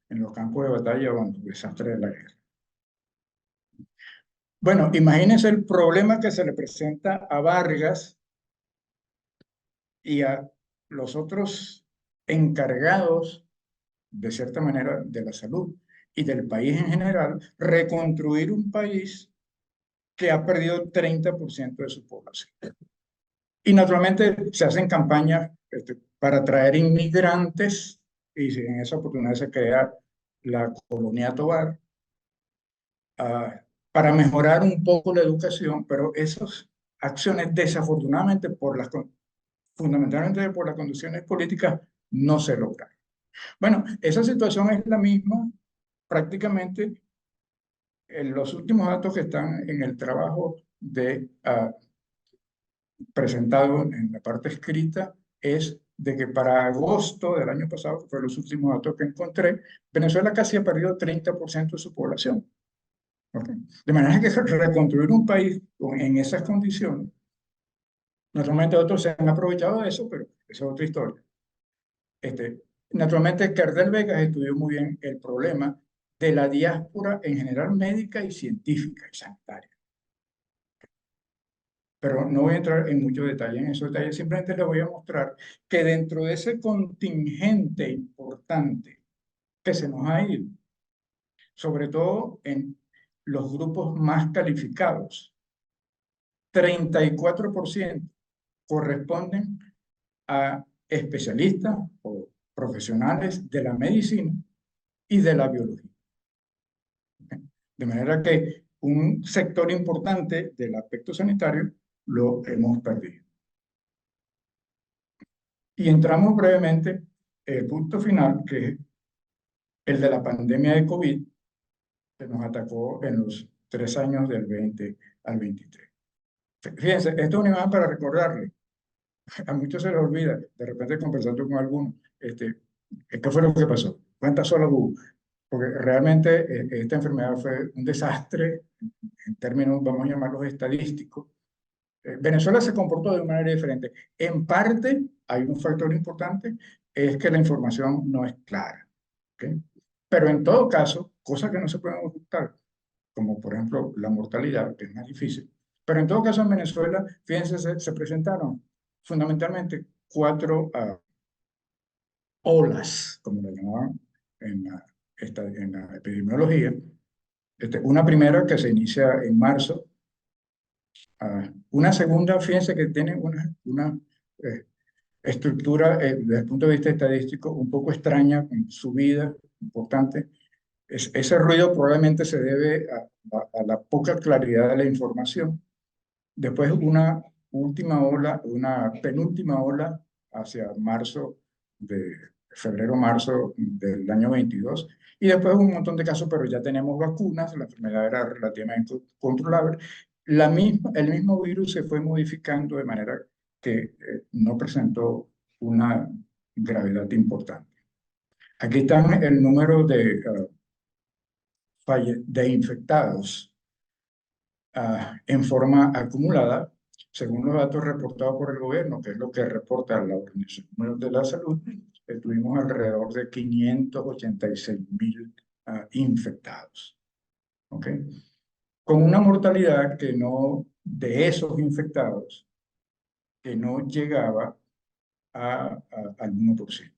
en los campos de batalla o en los desastres de la guerra. Bueno, imagínense el problema que se le presenta a Vargas y a los otros encargados, de cierta manera, de la salud y del país en general, reconstruir un país que ha perdido 30% de su población. Y naturalmente se hacen campañas para atraer inmigrantes y en esa oportunidad se crea la Colonia Tovar para mejorar un poco la educación, pero esas acciones desafortunadamente fundamentalmente por las condiciones políticas no se lograron. Bueno, esa situación es la misma prácticamente en los últimos datos que están en el trabajo presentado en la parte escrita es de que para agosto del año pasado, que fueron los últimos datos que encontré, Venezuela casi ha perdido 30% de su población. ¿Okay? De manera que reconstruir un país en esas condiciones, naturalmente otros se han aprovechado de eso, pero esa es otra historia. Naturalmente, Cardel Vegas estudió muy bien el problema de la diáspora en general médica y científica y sanitaria. Pero no voy a entrar en mucho detalle en esos detalles, simplemente les voy a mostrar que dentro de ese contingente importante que se nos ha ido, sobre todo en los grupos más calificados, 34% corresponden a especialistas o profesionales de la medicina y de la biología. De manera que un sector importante del aspecto sanitario lo hemos perdido. Y entramos brevemente en el punto final, que es el de la pandemia de COVID, que nos atacó en los 3 años del 20 al 23. Fíjense, esto es una imagen para recordarle. A muchos se les olvida, de repente conversando con algunos, ¿qué fue lo que pasó? ¿Cuántas solas hubo? Porque realmente esta enfermedad fue un desastre en términos, vamos a llamarlos estadísticos. Venezuela se comportó de una manera diferente. En parte, hay un factor importante, es que la información no es clara. ¿Okay? Pero en todo caso, cosas que no se pueden ocultar, como por ejemplo la mortalidad, que es más difícil. Pero en todo caso en Venezuela, fíjense, se presentaron fundamentalmente 4 olas, como lo llamaban en la epidemiología. Una primera que se inicia en marzo Una segunda, fíjense que tiene una estructura desde el punto de vista estadístico un poco extraña, con subida importante. Ese ruido probablemente se debe a la poca claridad de la información. Después una última ola, una penúltima ola hacia febrero-marzo del año 22. Y después un montón de casos, pero ya tenemos vacunas, la enfermedad era relativamente controlable. El mismo virus se fue modificando de manera que no presentó una gravedad importante. Aquí están el número de infectados en forma acumulada, según los datos reportados por el gobierno, que es lo que reporta la Organización Mundial de la Salud. Tuvimos alrededor de 586.000 infectados. ¿Ok? Con una mortalidad de esos infectados, que no llegaba al 1%.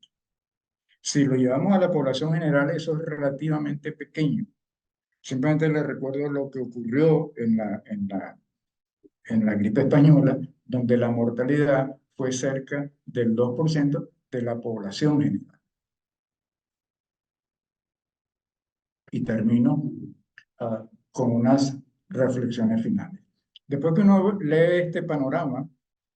Si lo llevamos a la población general, eso es relativamente pequeño. Simplemente les recuerdo lo que ocurrió en la gripe española, donde la mortalidad fue cerca del 2% de la población general. Y termino con unas reflexiones finales. Después que uno lee este panorama,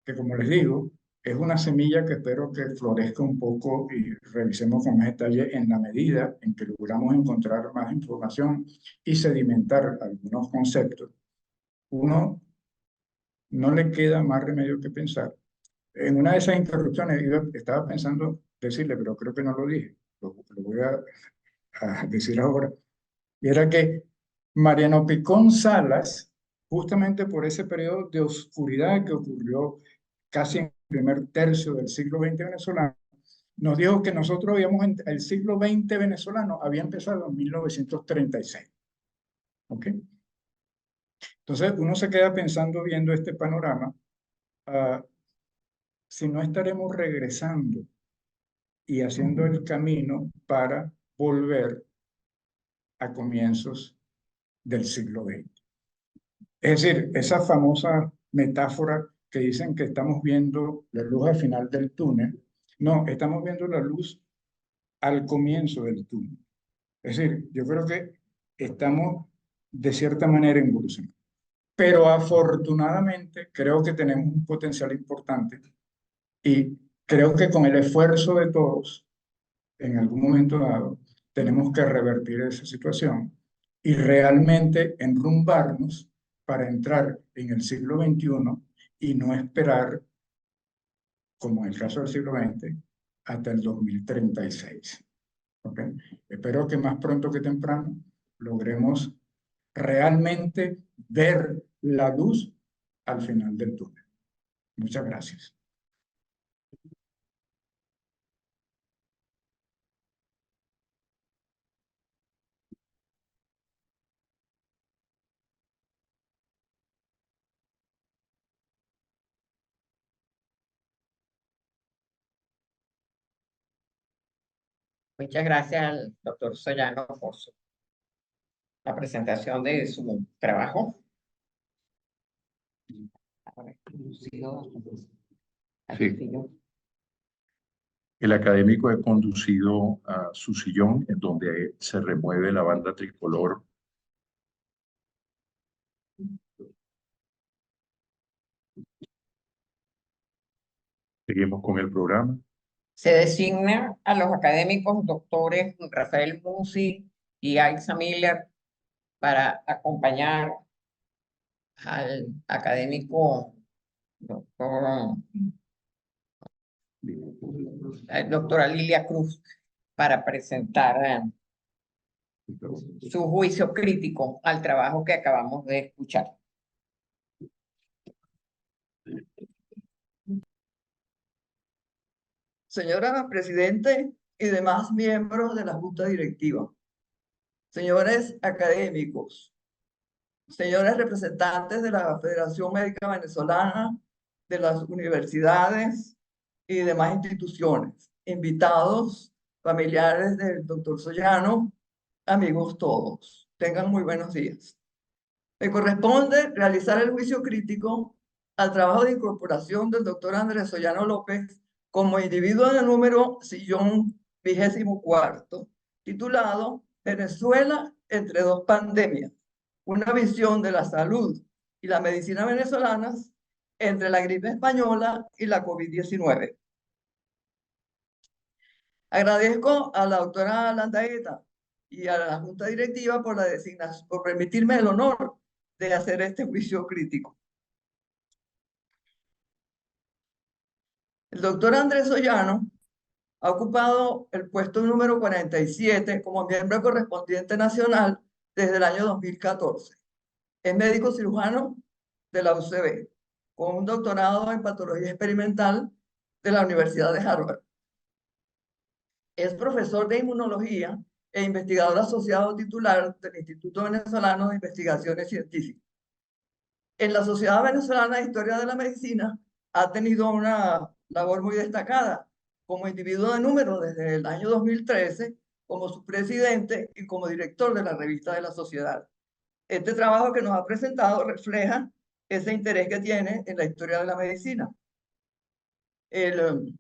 que como les digo, es una semilla que espero que florezca un poco y revisemos con más detalle en la medida en que logramos encontrar más información y sedimentar algunos conceptos, uno no le queda más remedio que pensar. En una de esas interrupciones estaba pensando decirle, pero creo que no lo dije, lo voy a decir ahora, y era que Mariano Picón Salas, justamente por ese periodo de oscuridad que ocurrió casi en el primer tercio del siglo XX venezolano, nos dijo que nosotros el siglo XX venezolano había empezado en 1936. ¿Ok? Entonces uno se queda pensando viendo este panorama, si no estaremos regresando y haciendo el camino para volver a comienzos del siglo XX. Es decir, esa famosa metáfora que dicen que estamos viendo la luz al final del túnel, no, estamos viendo la luz al comienzo del túnel. Es decir, yo creo que estamos de cierta manera evolucionando. Pero afortunadamente creo que tenemos un potencial importante y creo que con el esfuerzo de todos, en algún momento dado, tenemos que revertir esa situación y realmente enrumbarnos para entrar en el siglo XXI y no esperar, como en el caso del siglo XX, hasta el 2036. ¿Okay? Espero que más pronto que temprano logremos realmente ver la luz al final del túnel. Muchas gracias. Muchas gracias al doctor Sollano por la presentación de su trabajo. Sí. El académico es conducido a su sillón, en donde se remueve la banda tricolor. Seguimos con el programa. Se designa a los académicos doctores Rafael Musi y Aixa Miller para acompañar al académico doctora Lilia Cruz para presentar su juicio crítico al trabajo que acabamos de escuchar. Señora Presidente y demás miembros de la Junta Directiva, señores académicos, señores representantes de la Federación Médica Venezolana, de las universidades y demás instituciones, invitados, familiares del doctor Sollano, amigos todos, tengan muy buenos días. Me corresponde realizar el juicio crítico al trabajo de incorporación del doctor Andrés Sollano López como individuo de número sillón 24º, titulado Venezuela entre dos pandemias, una visión de la salud y la medicina venezolanas entre la gripe española y la COVID-19. Agradezco a la doctora Landaeta y a la Junta Directiva por la designación, por permitirme el honor de hacer este juicio crítico. El doctor Andrés Sollano ha ocupado el puesto número 47 como miembro correspondiente nacional desde el año 2014. Es médico cirujano de la UCB, con un doctorado en patología experimental de la Universidad de Harvard. Es profesor de inmunología e investigador asociado titular del Instituto Venezolano de Investigaciones Científicas. En la Sociedad Venezolana de Historia de la Medicina ha tenido una labor muy destacada como individuo de número desde el año 2013, como su presidente y como director de la revista de la Sociedad. Este trabajo que nos ha presentado refleja ese interés que tiene en la historia de la medicina. Él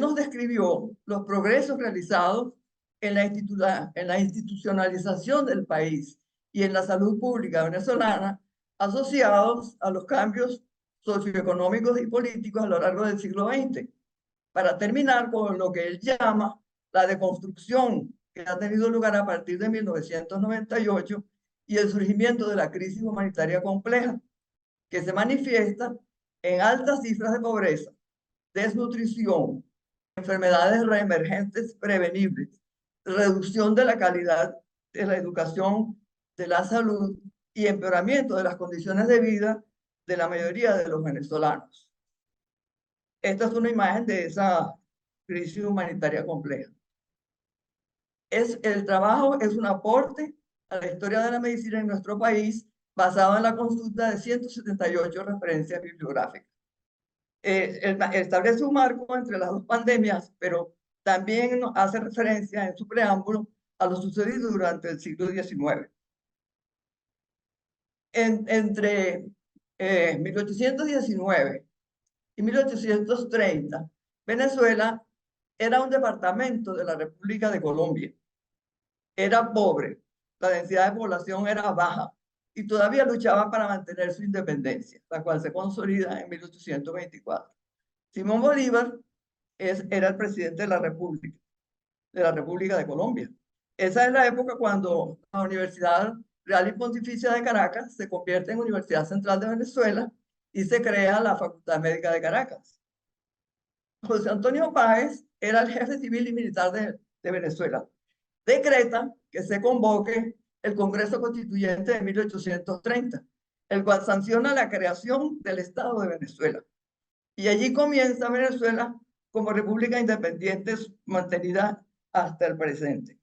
nos describió los progresos realizados en la institucionalización del país y en la salud pública venezolana, asociados a los cambios socioeconómicos y políticos a lo largo del siglo XX, para terminar con lo que él llama la deconstrucción que ha tenido lugar a partir de 1998 y el surgimiento de la crisis humanitaria compleja, que se manifiesta en altas cifras de pobreza, desnutrición, enfermedades reemergentes prevenibles, reducción de la calidad de la educación, de la salud y empeoramiento de las condiciones de vida de la mayoría de los venezolanos. Esta es una imagen de esa crisis humanitaria compleja. El trabajo es un aporte a la historia de la medicina en nuestro país basado en la consulta de 178 referencias bibliográficas. Establece un marco entre las dos pandemias, pero también hace referencia en su preámbulo a lo sucedido durante el siglo XIX. Entre 1819 y 1830, Venezuela era un departamento de la República de Colombia. Era pobre, la densidad de población era baja y todavía luchaba para mantener su independencia, la cual se consolida en 1824. Simón Bolívar era el presidente de la República de Colombia. Esa es la época cuando la Universidad Real y Pontificia de Caracas se convierte en Universidad Central de Venezuela y se crea la Facultad Médica de Caracas. José Antonio Páez era el jefe civil y militar de Venezuela. Decreta que se convoque el Congreso Constituyente de 1830, el cual sanciona la creación del Estado de Venezuela. Y allí comienza Venezuela como república independiente mantenida hasta el presente.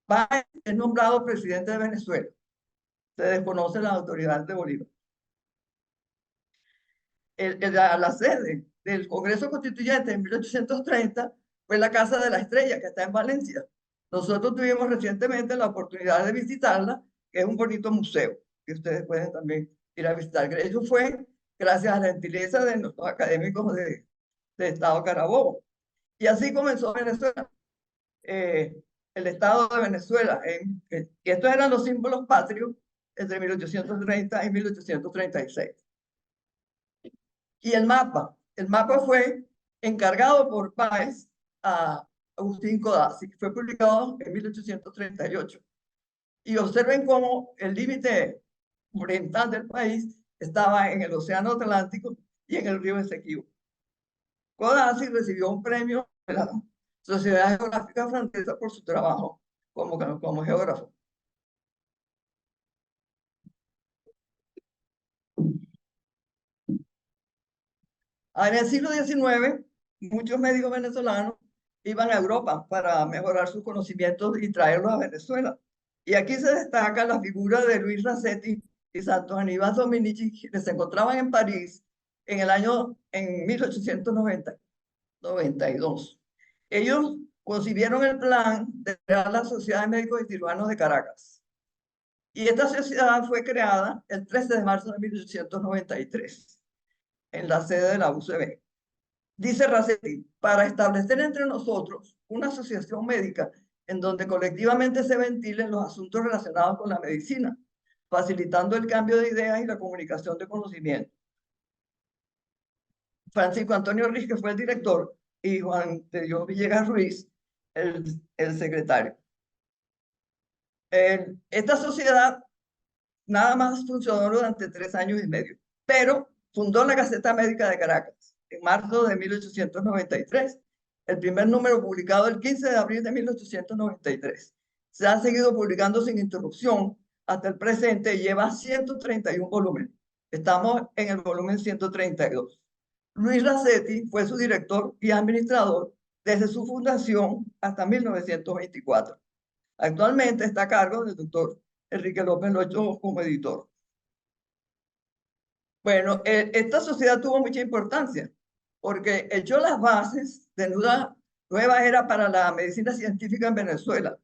Páez es nombrado presidente de Venezuela. Se desconoce la autoridad de Bolívar. La sede del Congreso Constituyente en 1830 fue la Casa de la Estrella, que está en Valencia. Nosotros tuvimos recientemente la oportunidad de visitarla, que es un bonito museo, que ustedes pueden también ir a visitar. Eso fue gracias a la gentileza de nuestros académicos de Estado Carabobo. Y así comenzó Venezuela. El Estado de Venezuela. Y estos eran los símbolos patrios entre 1830 y 1836. Y el mapa fue encargado por Páez a Agustín Codazzi, que fue publicado en 1838. Y observen cómo el límite oriental del país estaba en el Océano Atlántico y en el río Esequibo. Codazzi recibió un premio de la Sociedad Geográfica Francesa por su trabajo como geógrafo. En el siglo XIX, muchos médicos venezolanos iban a Europa para mejorar sus conocimientos y traerlos a Venezuela. Y aquí se destaca la figura de Luis Rasetti y Santos Aníbal Dominici, que se encontraban en París en 1892. Ellos concibieron el plan de crear la Sociedad de Médicos y Cirujanos de Caracas. Y esta sociedad fue creada el 13 de marzo de 1893 en la sede de la UCB. Dice Racetti, para establecer entre nosotros una asociación médica en donde colectivamente se ventilen los asuntos relacionados con la medicina, facilitando el cambio de ideas y la comunicación de conocimiento. Francisco Antonio Riz, que fue el director, y Juan de Dios Villegas Ruiz, el secretario. Esta sociedad nada más funcionó durante 3 años y medio, pero fundó la Gaceta Médica de Caracas en marzo de 1893, el primer número publicado el 15 de abril de 1893. Se ha seguido publicando sin interrupción hasta el presente y lleva 131 volúmenes. Estamos en el volumen 132. Luis Racetti fue su director y administrador desde su fundación hasta 1924. Actualmente está a cargo del doctor Enrique López Locho como editor. Bueno, esta sociedad tuvo mucha importancia porque echó las bases de una nueva era para la medicina científica en Venezuela.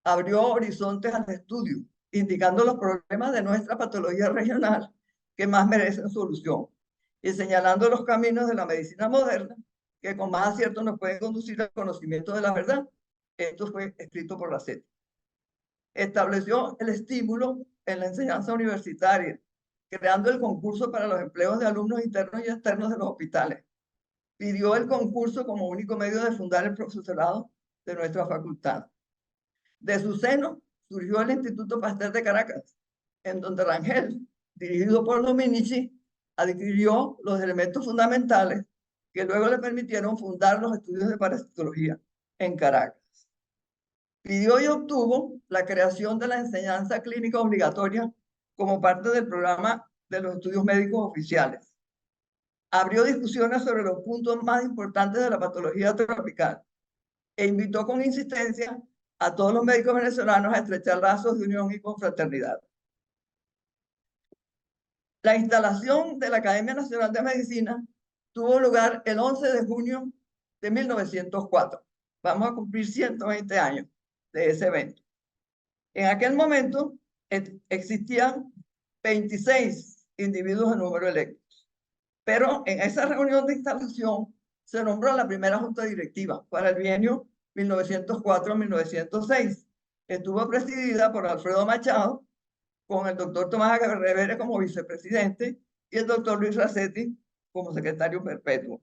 Abrió horizontes al estudio, indicando los problemas de nuestra patología regional que más merecen solución y señalando los caminos de la medicina moderna que con más acierto nos pueden conducir al conocimiento de la verdad. Esto fue escrito por Racetti. Estableció el estímulo en la enseñanza universitaria, creando el concurso para los empleos de alumnos internos y externos de los hospitales. Pidió el concurso como único medio de fundar el profesorado de nuestra facultad. De su seno surgió el Instituto Pasteur de Caracas, en donde Rangel, dirigido por Dominici, adquirió los elementos fundamentales que luego le permitieron fundar los estudios de parasitología en Caracas. Pidió y obtuvo la creación de la enseñanza clínica obligatoria como parte del programa de los estudios médicos oficiales. Abrió discusiones sobre los puntos más importantes de la patología tropical e invitó con insistencia a todos los médicos venezolanos a estrechar lazos de unión y confraternidad. La instalación de la Academia Nacional de Medicina tuvo lugar el 11 de junio de 1904. Vamos a cumplir 120 años de ese evento. En aquel momento existían 26 individuos en número electos, pero en esa reunión de instalación se nombró la primera junta directiva para el bienio 1904-1906. Estuvo presidida por Alfredo Machado, con el doctor Tomás Revere como vicepresidente y el doctor Luis Racetti como secretario perpetuo.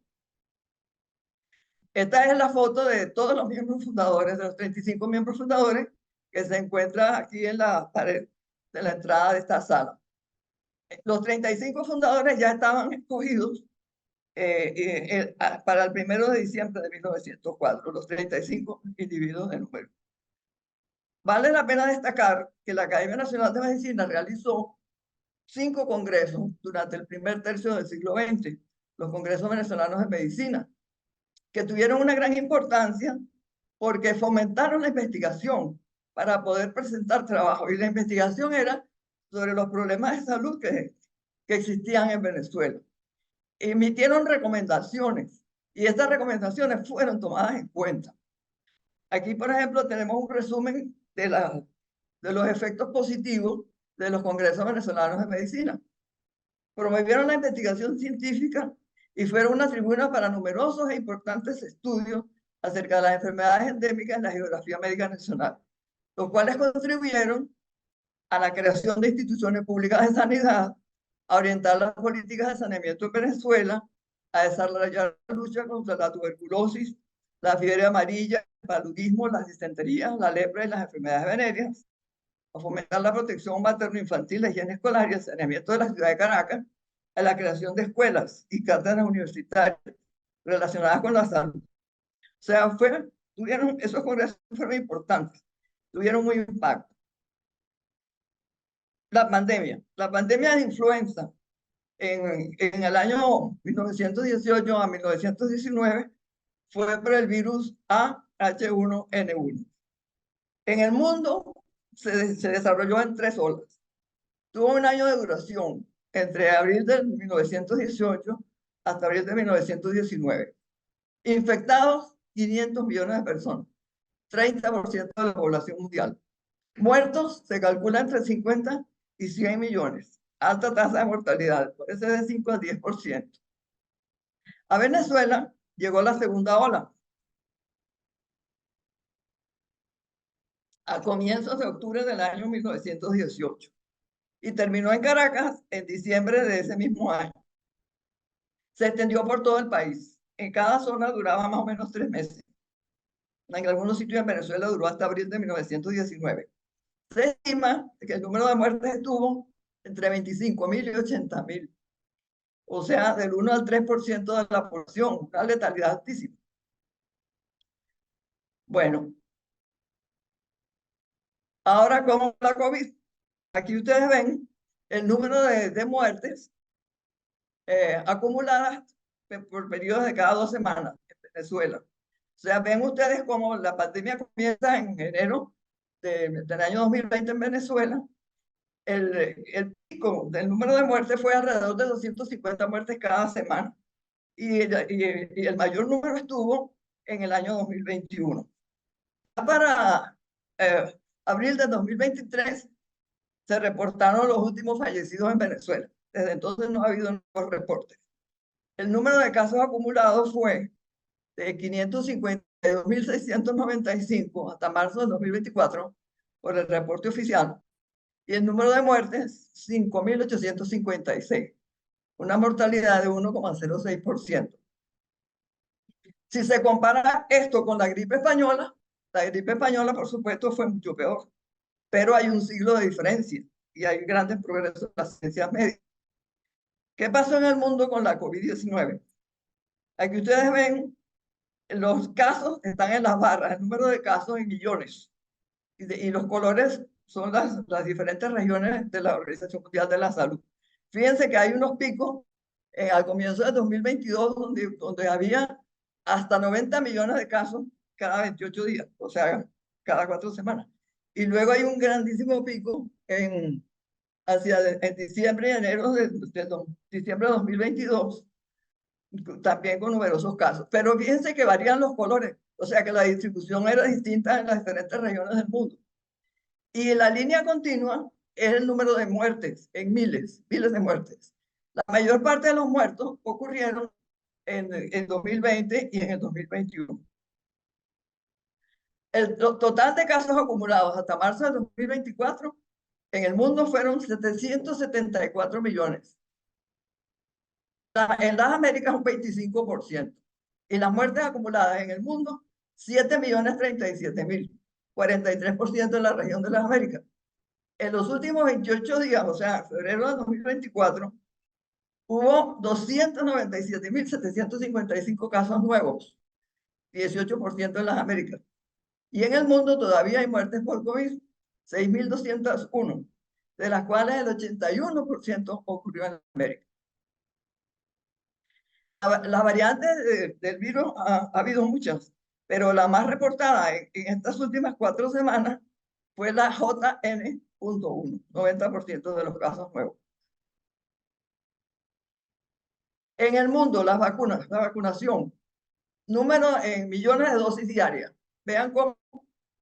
Esta es la foto de todos los miembros fundadores, de los 35 miembros fundadores, que se encuentra aquí en la pared de la entrada de esta sala. Los 35 fundadores ya estaban escogidos para el 1 de diciembre de 1904, los 35 individuos de número. Vale la pena destacar que la Academia Nacional de Medicina realizó 5 congresos durante el primer tercio del siglo XX, los congresos venezolanos de medicina, que tuvieron una gran importancia porque fomentaron la investigación para poder presentar trabajo. Y la investigación era sobre los problemas de salud que existían en Venezuela. Emitieron recomendaciones y estas recomendaciones fueron tomadas en cuenta. Aquí, por ejemplo, tenemos un resumen de los efectos positivos de los congresos venezolanos de medicina. Promovieron la investigación científica y fueron una tribuna para numerosos e importantes estudios acerca de las enfermedades endémicas en la geografía médica nacional, los cuales contribuyeron a la creación de instituciones públicas de sanidad, a orientar las políticas de saneamiento en Venezuela, a desarrollar la lucha contra la tuberculosis, la fiebre amarilla, el paludismo, la disentería, la lepra y las enfermedades venéreas, a fomentar la protección materno-infantil, la higiene escolar y el saneamiento de la ciudad de Caracas, a la creación de escuelas y cátedras universitarias relacionadas con la salud. O sea, esos congresos fueron importantes, tuvieron muy impacto. La pandemia de influenza en el año 1918 a 1919 fue por el virus AH1N1. En el mundo se desarrolló en 3 olas. Tuvo un año de duración entre abril de 1918 hasta abril de 1919. Infectados, 500 millones de personas, 30% de la población mundial. Muertos se calcula entre 50 y 100 millones. Alta tasa de mortalidad, puede ser de 5 al 10%. A Venezuela llegó la segunda ola. A comienzos de octubre del año 1918 y terminó en Caracas en diciembre de ese mismo año. Se extendió por todo el país. En cada zona duraba más o menos 3 meses. En algunos sitios en Venezuela duró hasta abril de 1919. Se estima que el número de muertes estuvo entre 25.000 y 80.000. O sea, del 1 al 3% de la población, una letalidad altísima. Bueno, ahora con la COVID, aquí ustedes ven el número de muertes acumuladas por periodos de cada 2 semanas en Venezuela. O sea, ven ustedes cómo la pandemia comienza en enero del año 2020 en Venezuela. El pico del número de muertes fue alrededor de 250 muertes cada semana. Y el mayor número estuvo en el año 2021. Para abril de 2023 se reportaron los últimos fallecidos en Venezuela. Desde entonces no ha habido nuevos reportes. El número de casos acumulados fue de 552.695 hasta marzo de 2024 por el reporte oficial, y el número de muertes 5.856, una mortalidad de 1,06%. Si se compara esto con la gripe española por supuesto fue mucho peor, pero hay un siglo de diferencia y hay grandes progresos en las ciencias médicas. ¿Qué pasó en el mundo con la COVID-19? Aquí ustedes ven, los casos están en las barras, el número de casos en millones, y los colores son las diferentes regiones de la Organización Mundial de la Salud. Fíjense que hay unos picos al comienzo de 2022 donde había hasta 90 millones de casos cada 28 días, o sea, cada 4 semanas. Y luego hay un grandísimo pico en diciembre y enero de diciembre de 2022, también con numerosos casos. Pero fíjense que varían los colores, o sea que la distribución era distinta en las diferentes regiones del mundo. Y la línea continua es el número de muertes, en miles de muertes. La mayor parte de los muertos ocurrieron en 2020 y en el 2021. El total de casos acumulados hasta marzo de 2024 en el mundo fueron 774 millones. En las Américas un 25%. Y las muertes acumuladas en el mundo, 7.037.000, 43% en la región de las Américas. En los últimos 28 días, o sea, febrero de 2024, hubo 297.755 casos nuevos, 18% en las Américas. Y en el mundo todavía hay muertes por COVID, 6.201, de las cuales el 81% ocurrió en América. Las variantes del virus ha habido muchas, pero la más reportada en estas últimas 4 semanas fue la JN.1, 90% de los casos nuevos. En el mundo, las vacunas, la vacunación, número en millones de dosis diarias. Vean cómo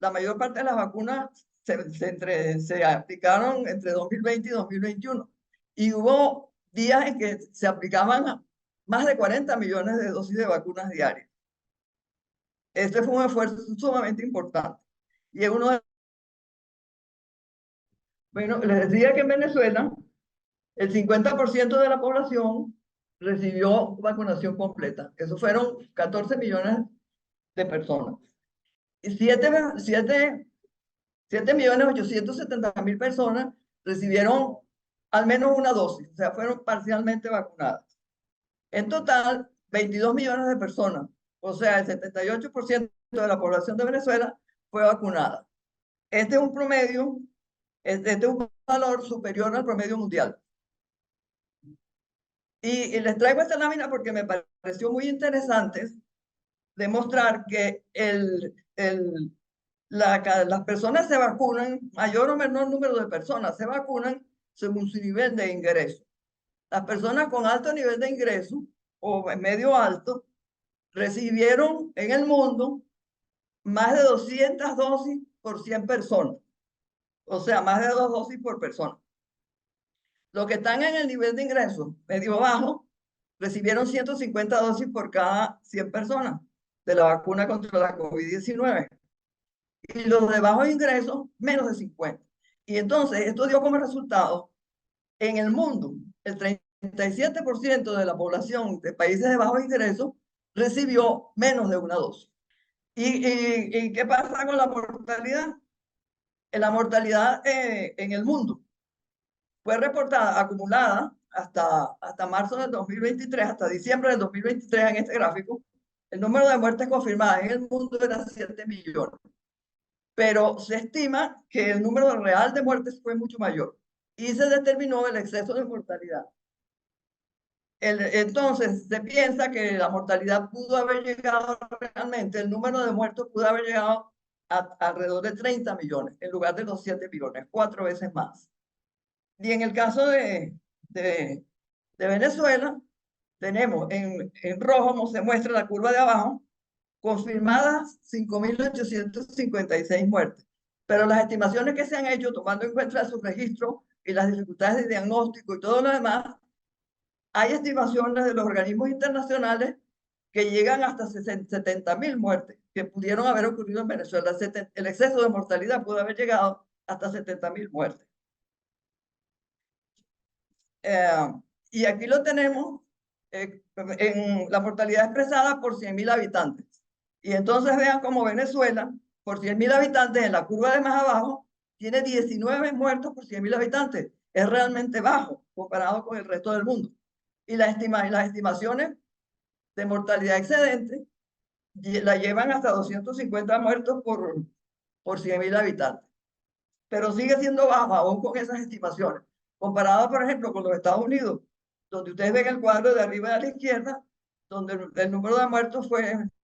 la mayor parte de las vacunas se aplicaron entre 2020 y 2021. Y hubo días en que se aplicaban más de 40 millones de dosis de vacunas diarias. Este fue un esfuerzo sumamente importante. Y es uno de... Bueno, les decía que en Venezuela el 50% de la población recibió vacunación completa. Eso fueron 14 millones de personas. Y 7.870.000 personas recibieron al menos una dosis, o sea, fueron parcialmente vacunadas. En total, 22 millones de personas, o sea, el 78% de la población de Venezuela fue vacunada. Este es un promedio, este es un valor superior al promedio mundial. Y les traigo esta lámina porque me pareció muy interesante demostrar que las personas se vacunan, mayor o menor número de personas se vacunan según su nivel de ingreso. Las personas con alto nivel de ingreso o medio alto recibieron en el mundo más de 200 dosis por 100 personas. o sea, más de 2 dosis por persona. Los que están en el nivel de ingreso medio bajo recibieron 150 dosis por cada 100 personas de la vacuna contra la COVID-19. Y los de bajos ingresos, menos de 50. Y entonces, esto dio como resultado, en el mundo, el 37% de la población de países de bajos ingresos recibió menos de una dosis. ¿Y qué pasa con la mortalidad? La mortalidad en el mundo fue reportada, acumulada, hasta marzo del 2023, hasta diciembre del 2023 en este gráfico. El número de muertes confirmadas en el mundo era 7 millones. Pero se estima que el número real de muertes fue mucho mayor y se determinó el exceso de mortalidad. Entonces, se piensa que la mortalidad pudo haber llegado realmente, el número de muertos pudo haber llegado a alrededor de 30 millones, en lugar de los 7 millones, 4 veces más. Y en el caso de Venezuela, tenemos en rojo, como se muestra la curva de abajo, confirmadas 5.856 muertes. Pero las estimaciones que se han hecho, tomando en cuenta su registro y las dificultades de diagnóstico y todo lo demás, hay estimaciones de los organismos internacionales que llegan hasta 70.000 muertes que pudieron haber ocurrido en Venezuela. El exceso de mortalidad pudo haber llegado hasta 70.000 muertes. Y aquí lo tenemos en la mortalidad expresada por 100.000 habitantes. Y entonces vean cómo Venezuela, por 100.000 habitantes, en la curva de más abajo, tiene 19 muertos por 100.000 habitantes. Es realmente bajo comparado con el resto del mundo. Y las estimaciones de mortalidad excedente la llevan hasta 250 muertos por 100.000 habitantes. Pero sigue siendo bajo aún con esas estimaciones. Comparado, por ejemplo, con los Estados Unidos, donde ustedes ven el cuadro de arriba a la izquierda, donde el número de muertos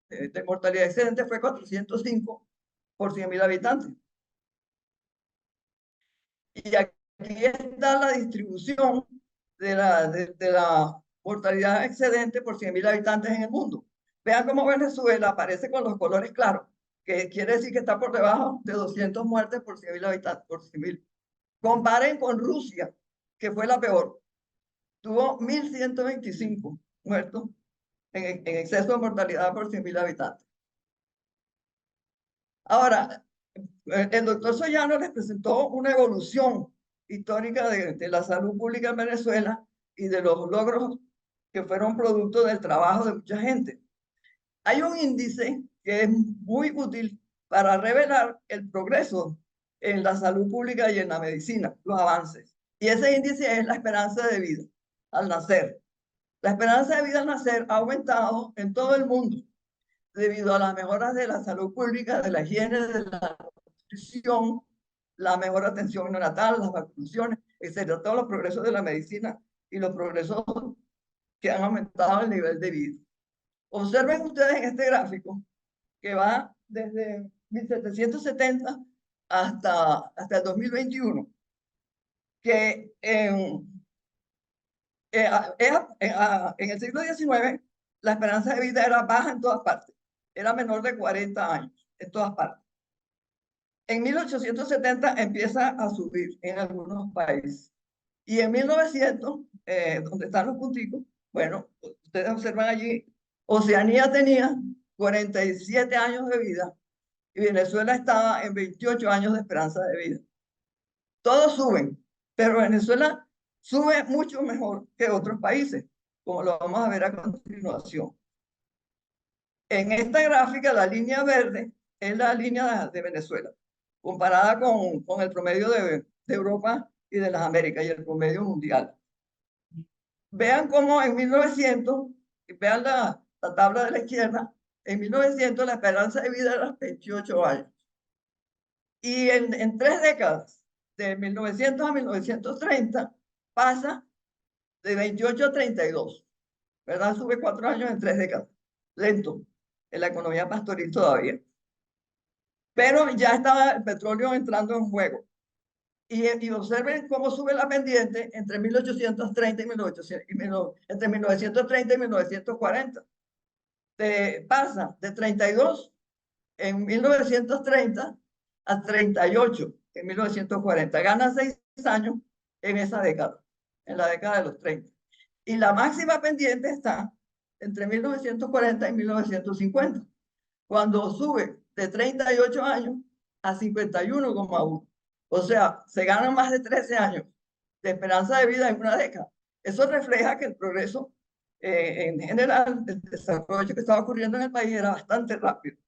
de mortalidad excedente fue 405 por 100.000 habitantes. Y aquí está la distribución de la mortalidad excedente por 100.000 habitantes en el mundo. Vean cómo Venezuela aparece con los colores claros, que quiere decir que está por debajo de 200 muertes por 100.000 habitantes, por 100.000. Comparen con Rusia, que fue la peor. Tuvo 1.125 muertos en exceso de mortalidad por 100.000 habitantes. Ahora, el doctor Soyano les presentó una evolución histórica de la salud pública en Venezuela y de los logros que fueron producto del trabajo de mucha gente. Hay un índice que es muy útil para revelar el progreso en la salud pública y en la medicina, los avances. Y ese índice es la esperanza de vida al nacer. La esperanza de vida al nacer ha aumentado en todo el mundo debido a las mejoras de la salud pública, de la higiene, de la nutrición, la mejor atención neonatal, las vacunaciones, etcétera, todos los progresos de la medicina y los progresos que han aumentado el nivel de vida. Observen ustedes en este gráfico que va desde 1770 hasta el 2021, que en el siglo XIX la esperanza de vida era baja en todas partes, era menor de 40 años en todas partes. En 1870 empieza a subir en algunos países. Y en 1900, donde están los punticos, bueno, ustedes observan allí, Oceanía tenía 47 años de vida y Venezuela estaba en 28 años de esperanza de vida. Todos suben, pero Venezuela sube mucho mejor que otros países, como lo vamos a ver a continuación. En esta gráfica, la línea verde es la línea de Venezuela, comparada con el promedio de Europa y de las Américas y el promedio mundial. Vean cómo en 1900, vean la tabla de la izquierda, en 1900 la esperanza de vida era 28 años. Y en 3 décadas, de 1900 a 1930, pasa de 28 a 32, ¿verdad? Sube 4 años en 3 décadas. Lento, en la economía pastoril todavía. Pero ya estaba el petróleo entrando en juego. Y observen cómo sube la pendiente entre 1830 y entre 1930 y 1940. Pasa de 32 en 1930 a 38 en 1940. Gana 6 años en esa década, en la década de los 30. Y la máxima pendiente está entre 1940 y 1950, cuando sube de 38 años a 51,1. O sea, se ganan más de 13 años de esperanza de vida en una década. Eso refleja que el progreso en general, el desarrollo que estaba ocurriendo en el país era bastante rápido.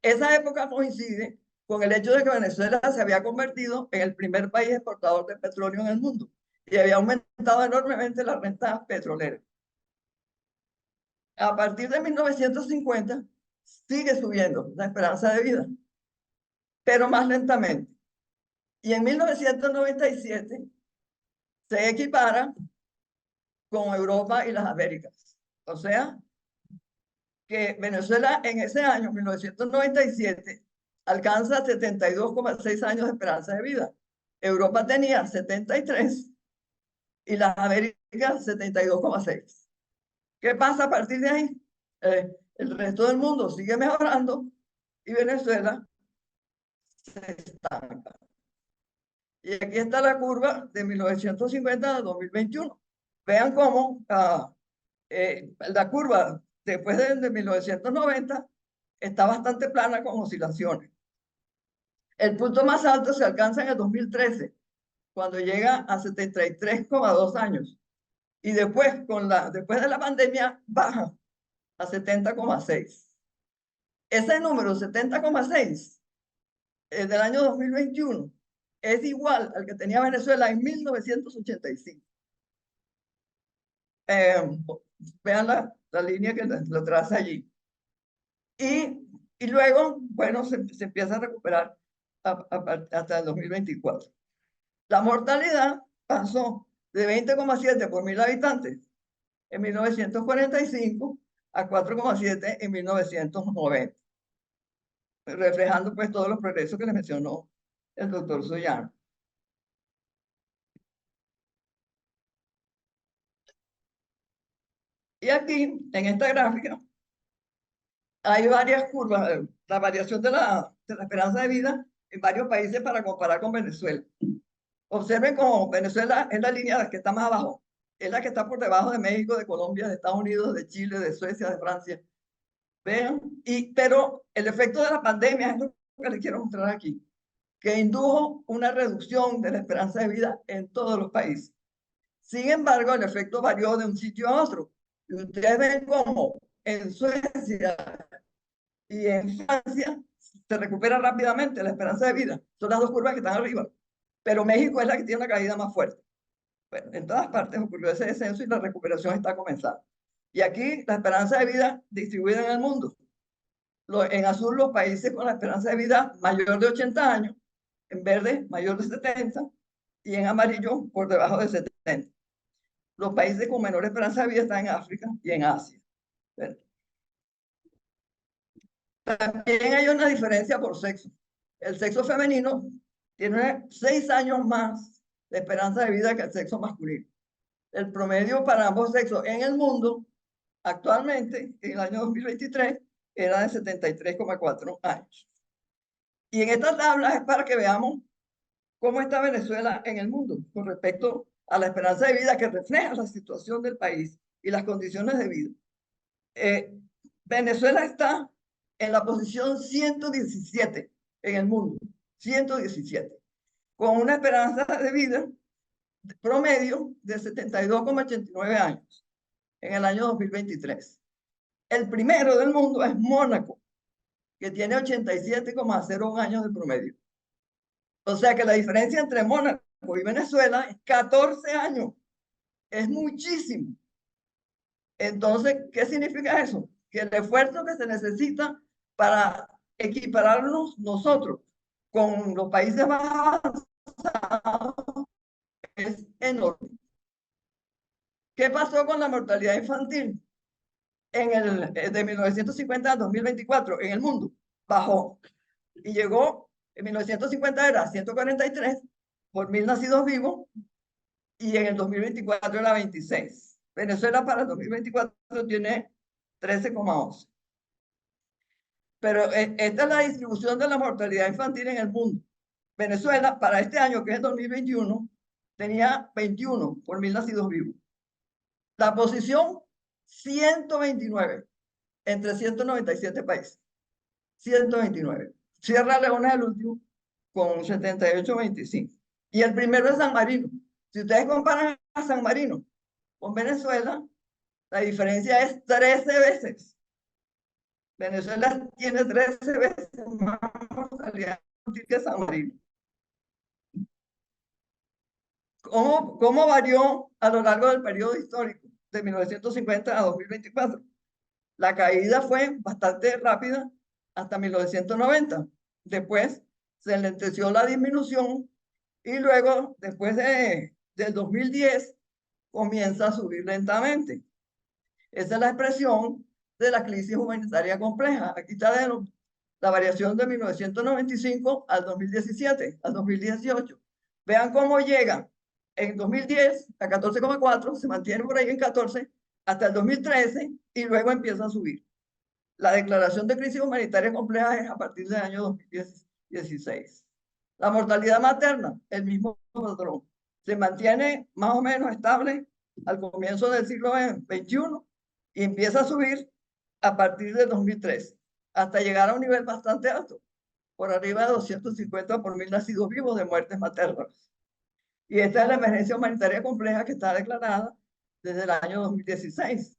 Esa época coincide con el hecho de que Venezuela se había convertido en el primer país exportador de petróleo en el mundo y había aumentado enormemente la renta petrolera. A partir de 1950 sigue subiendo la esperanza de vida, pero más lentamente. Y en 1997 se equipara con Europa y las Américas. O sea, que Venezuela en ese año, 1997, alcanza 72,6 años de esperanza de vida. Europa tenía 73 y las Américas 72,6. ¿Qué pasa a partir de ahí? El resto del mundo sigue mejorando y Venezuela se estanca. Y aquí está la curva de 1950 a 2021. Vean cómo la curva después de 1990 está bastante plana con oscilaciones. El punto más alto se alcanza en el 2013, cuando llega a 73,2 años. Y después, después de la pandemia, baja a 70,6. Ese número, 70,6, del año 2021, es igual al que tenía Venezuela en 1985. Vean la línea que lo traza allí. Y luego, bueno, se empieza a recuperar hasta el 2024. La mortalidad pasó de 20,7 por 1000 habitantes en 1945 a 4,7 en 1990, reflejando pues todos los progresos que les mencionó el doctor Soyano. Y aquí, en esta gráfica, hay varias curvas, la variación de la esperanza de vida en varios países para comparar con Venezuela. Observen cómo Venezuela es la línea que está más abajo, es la que está por debajo de México, de Colombia, de Estados Unidos, de Chile, de Suecia, de Francia. Vean, pero el efecto de la pandemia es lo que les quiero mostrar aquí, que indujo una reducción de la esperanza de vida en todos los países. Sin embargo, el efecto varió de un sitio a otro. Y ustedes ven cómo en Suecia y en Francia se recupera rápidamente la esperanza de vida. Son las dos curvas que están arriba. Pero México es la que tiene una caída más fuerte. Bueno, en todas partes ocurrió ese descenso y la recuperación está comenzando. Y aquí la esperanza de vida distribuida en el mundo. En azul los países con la esperanza de vida mayor de 80 años, en verde mayor de 70 y en amarillo por debajo de 70. Los países con menor esperanza de vida están en África y en Asia. Bueno. También hay una diferencia por sexo. El sexo femenino tiene 6 años más de esperanza de vida que el sexo masculino. El promedio para ambos sexos en el mundo actualmente, en el año 2023, era de 73,4 años. Y en esta tabla es para que veamos cómo está Venezuela en el mundo con respecto a la esperanza de vida que refleja la situación del país y las condiciones de vida. Venezuela está en la posición 117 en el mundo, 117, con una esperanza de vida promedio de 72,89 años en el año 2023. El primero del mundo es Mónaco, que tiene 87,01 años de promedio. O sea que la diferencia entre Mónaco y Venezuela es 14 años. Es muchísimo. Entonces, ¿qué significa eso? Que el esfuerzo que se necesita para equipararnos nosotros con los países más avanzados es enorme. ¿Qué pasó con la mortalidad infantil? De 1950 a 2024 en el mundo bajó y llegó, en 1950 era 143 por 1000 nacidos vivos y en el 2024 era 26. Venezuela para el 2024 tiene 13,11. Pero esta es la distribución de la mortalidad infantil en el mundo. Venezuela, para este año, que es 2021, tenía 21 por 1000 nacidos vivos. La posición 129 entre 197 países. 129. Sierra Leona es el último con 78,25. Y el primero es San Marino. Si ustedes comparan a San Marino con Venezuela, la diferencia es 13 veces. Venezuela tiene 13 veces más mortalidad que San Marino. ¿Cómo varió a lo largo del periodo histórico de 1950 a 2024? La caída fue bastante rápida hasta 1990. Después se lenteció la disminución y luego, después del 2010, comienza a subir lentamente. Esa es la expresión de la crisis humanitaria compleja. Aquí está la variación de 1995 al 2017, al 2018. Vean cómo llega en 2010 a 14,4, se mantiene por ahí en 14 hasta el 2013 y luego empieza a subir. La declaración de crisis humanitaria compleja es a partir del año 2016. La mortalidad materna, el mismo patrón. Se mantiene más o menos estable al comienzo del siglo XXI y empieza a subir a partir de 2013, hasta llegar a un nivel bastante alto, por arriba de 250 por 1000 nacidos vivos de muertes maternas. Y esta es la emergencia humanitaria compleja que está declarada desde el año 2016,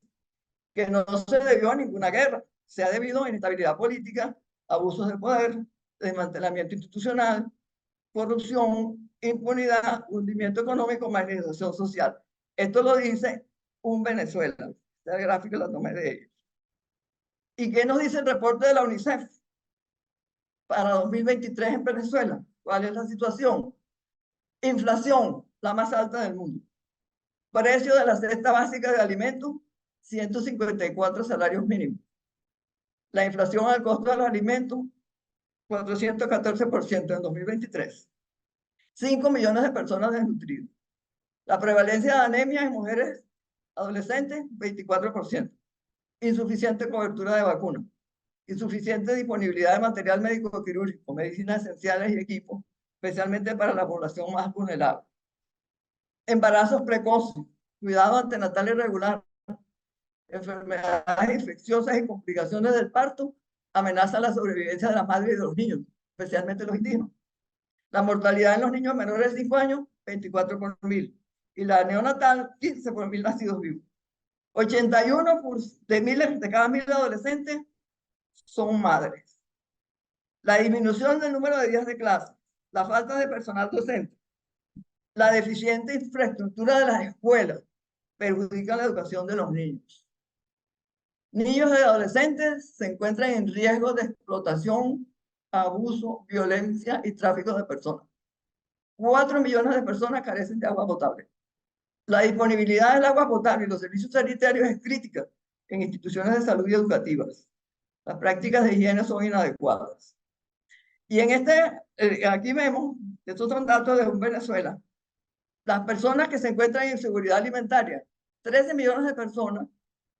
que no se debió a ninguna guerra, se ha debido a inestabilidad política, abusos de poder, desmantelamiento institucional, corrupción, impunidad, hundimiento económico, marginalización social. Esto lo dice un Venezuela. Este gráfico lo tomé de ellos. ¿Y qué nos dice el reporte de la UNICEF para 2023 en Venezuela? ¿Cuál es la situación? Inflación, la más alta del mundo. Precio de la cesta básica de alimentos, 154 salarios mínimos. La inflación al costo de los alimentos, 414% en 2023. 5 millones de personas desnutridas. La prevalencia de anemia en mujeres adolescentes, 24%. Insuficiente cobertura de vacunas. Insuficiente disponibilidad de material médico quirúrgico, medicinas esenciales y equipos, especialmente para la población más vulnerable. Embarazos precoces, cuidado antenatal irregular, enfermedades infecciosas y complicaciones del parto amenazan la sobrevivencia de las madres y de los niños, especialmente los indígenas. La mortalidad en los niños menores de 5 años, 24 por 1000. Y la neonatal, 15 por 1000 nacidos vivos. 81 de cada 1000 adolescentes son madres. La disminución del número de días de clase, la falta de personal docente, la deficiente infraestructura de las escuelas perjudican la educación de los niños. Niños y adolescentes se encuentran en riesgo de explotación, abuso, violencia y tráfico de personas. 4 millones de personas carecen de agua potable. La disponibilidad del agua potable y los servicios sanitarios es crítica en instituciones de salud y educativas. Las prácticas de higiene son inadecuadas. Y en aquí vemos, estos son datos de Venezuela, las personas que se encuentran en inseguridad alimentaria, 13 millones de personas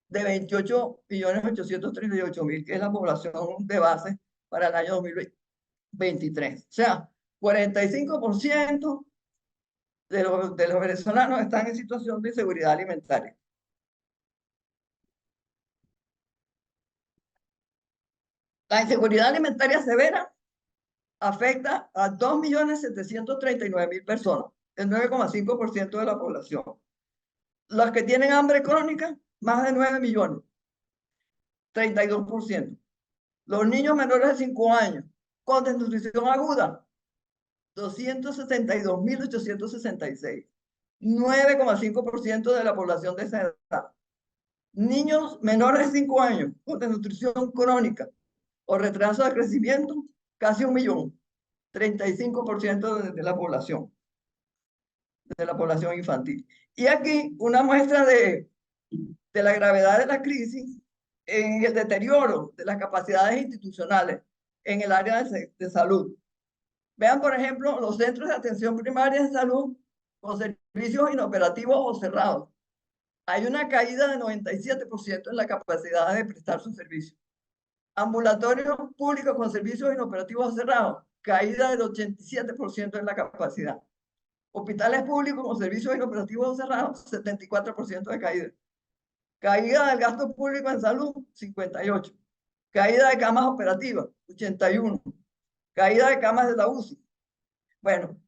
de 28.838.000, que es la población de base para el año 2023. O sea, 45% de los venezolanos están en situación de inseguridad alimentaria. La inseguridad alimentaria severa afecta a 2.739.000 personas, el 9,5% de la población. Los que tienen hambre crónica, más de 9 millones, 32%. Los niños menores de 5 años con desnutrición aguda, 272.866, 9,5% de la población de esa edad. Niños menores de 5 años con desnutrición crónica o retraso de crecimiento, casi 1 millón, 35% de la población infantil. Y aquí una muestra de la gravedad de la crisis en el deterioro de las capacidades institucionales en el área de salud. Vean, por ejemplo, los centros de atención primaria de salud con servicios inoperativos o cerrados. Hay una caída de 97% en la capacidad de prestar sus servicios. Ambulatorios públicos con servicios inoperativos o cerrados, caída del 87% en la capacidad. Hospitales públicos con servicios inoperativos cerrados, 74% de caída. Caída del gasto público en salud, 58%. Caída de camas operativas, 81%. Caída de camas de la UCI. Bueno,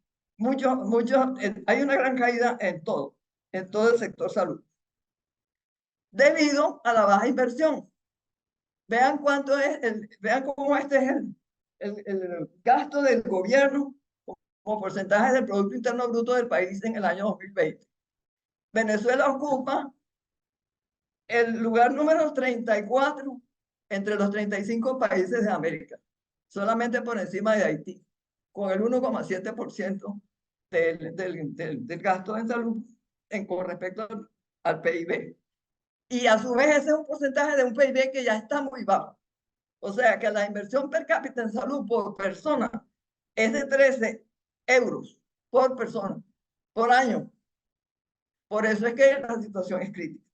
hay una gran caída en todo el sector salud. Debido a la baja inversión. Vean cuánto es vean cómo este es el gasto del gobierno como porcentaje del Producto Interno Bruto del país en el año 2020. Venezuela ocupa el lugar número 34 entre los 35 países de América, solamente por encima de Haití, con el 1,7% del gasto en salud con respecto al PIB. Y a su vez ese es un porcentaje de un PIB que ya está muy bajo. O sea que la inversión per cápita en salud por persona es de 13 euros por persona, por año. Por eso es que la situación es crítica,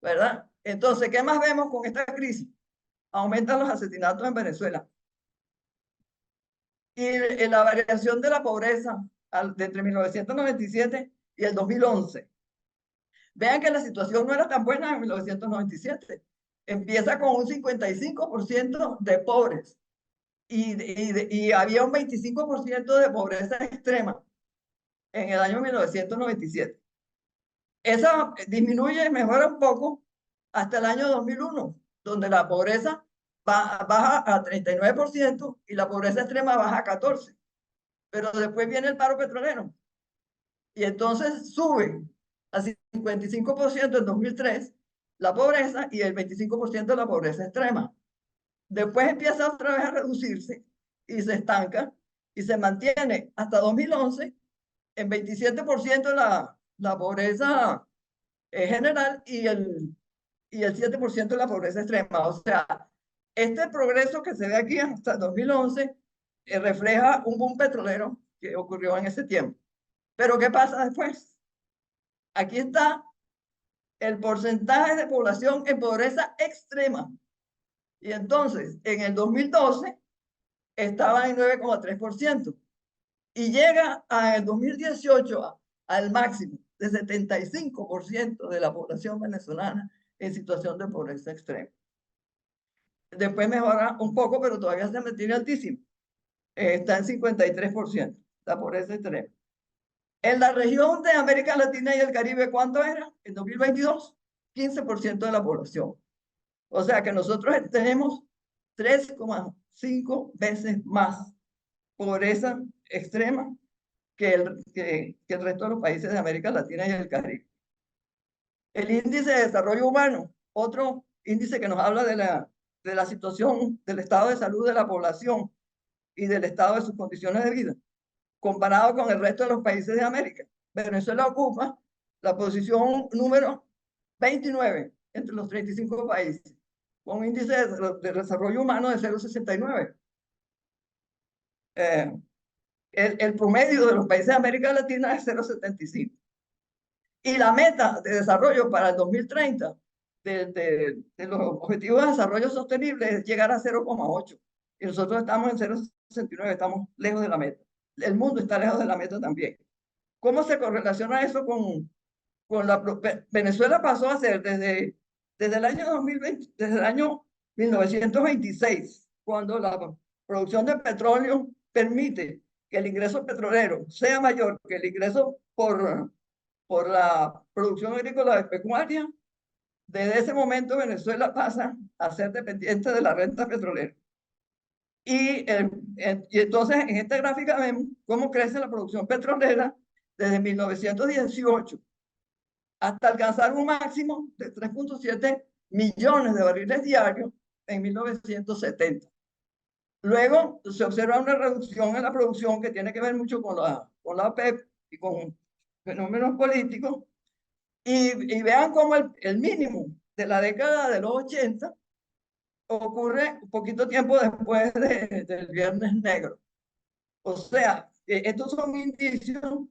¿verdad? Entonces, ¿qué más vemos con esta crisis? Aumentan los asesinatos en Venezuela. Y la variación de la pobreza entre 1997 y el 2011. Vean que la situación no era tan buena en 1997. Empieza con un 55% de pobres y había un 25% de pobreza extrema en el año 1997. Esa disminuye, mejora un poco hasta el año 2001, donde la pobreza baja a 39% y la pobreza extrema baja a 14%. Pero después viene el paro petrolero y entonces sube a 55% en 2003 la pobreza y el 25% de la pobreza extrema. Después empieza otra vez a reducirse y se estanca y se mantiene hasta 2011 en 27% la pobreza general y el 7% de la pobreza extrema. O sea, este progreso que se ve aquí hasta 2011 refleja un boom petrolero que ocurrió en ese tiempo. Pero ¿qué pasa después? Aquí está el porcentaje de población en pobreza extrema. Y entonces, en el 2012, estaba en 9,3% y llega al 2018 al máximo de 75% de la población venezolana en situación de pobreza extrema. Después mejora un poco, pero todavía se mantiene altísimo. Está en 53%, la pobreza extrema. En la región de América Latina y el Caribe, ¿cuánto era? En 2022, 15% de la población. O sea que nosotros tenemos 3,5 veces más pobreza extrema que el resto de los países de América Latina y el Caribe. El índice de desarrollo humano, otro índice que nos habla de la situación del estado de salud de la población y del estado de sus condiciones de vida, comparado con el resto de los países de América. Venezuela ocupa la posición número 29 entre los 35 países, con un índice de desarrollo humano de 0,69. El promedio de los países de América Latina es 0,75. Y la meta de desarrollo para el 2030 de los objetivos de desarrollo sostenible es llegar a 0,8. Y nosotros estamos en 0,69, estamos lejos de la meta. El mundo está lejos de la meta también. ¿Cómo se correlaciona eso con Venezuela pasó a ser desde el año 2020, desde el año 1926, cuando la producción de petróleo permite que el ingreso petrolero sea mayor que el ingreso por la producción agrícola y pecuaria? Desde ese momento Venezuela pasa a ser dependiente de la renta petrolera. Y entonces en esta gráfica vemos cómo crece la producción petrolera desde 1918 hasta alcanzar un máximo de 3,7 millones de barriles diarios en 1970. Luego se observa una reducción en la producción que tiene que ver mucho con la OPEP y con fenómenos políticos. Y vean cómo el mínimo de la década de los 80 ocurre un poquito tiempo después del Viernes Negro. O sea, estos son indicios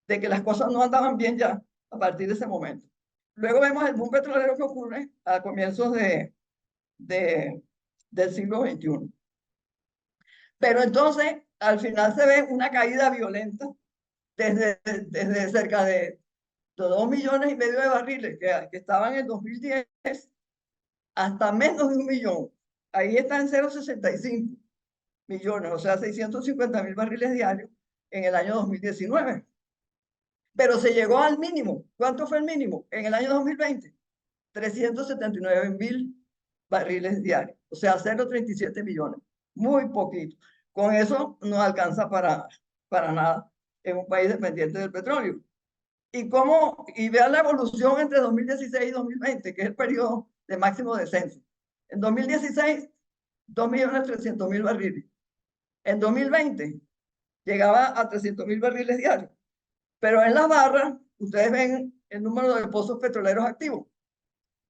de que las cosas no andaban bien ya a partir de ese momento. Luego vemos el boom petrolero que ocurre a comienzos del siglo XXI. Pero entonces, al final se ve una caída violenta desde cerca de 2,5 millones de barriles que estaban en 2010 hasta menos de 1 millón. Ahí está en 0,65 millones, o sea, 650.000 barriles diarios en el año 2019. Pero se llegó al mínimo. ¿Cuánto fue el mínimo? En el año 2020, 379.000 barriles diarios, o sea, 0,37 millones. Muy poquito. Con eso no alcanza para nada en un país dependiente del petróleo. Y vean la evolución entre 2016 y 2020, que es el periodo de máximo descenso. En 2016, 2.300.000 barriles. En 2020, llegaba a 300.000 barriles diarios. Pero en las barras, ustedes ven el número de pozos petroleros activos.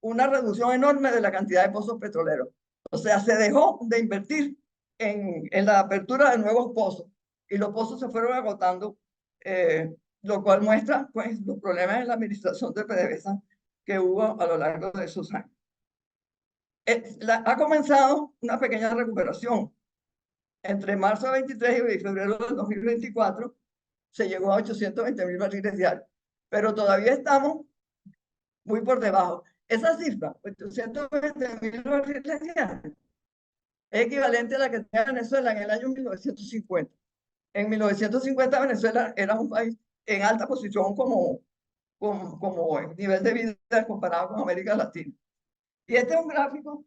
Una reducción enorme de la cantidad de pozos petroleros. O sea, se dejó de invertir en la apertura de nuevos pozos y los pozos se fueron agotando, lo cual muestra pues, los problemas en la administración de PDVSA que hubo a lo largo de esos años. Ha comenzado una pequeña recuperación. Entre marzo de 23 y febrero de 2024 se llegó a 820.000 barriles diarios, pero todavía estamos muy por debajo. Esa cifra, 820.000 barriles diarios, es equivalente a la que tenía Venezuela en el año 1950. En 1950 Venezuela era un país en alta posición como nivel de vida comparado con América Latina. Y este es un gráfico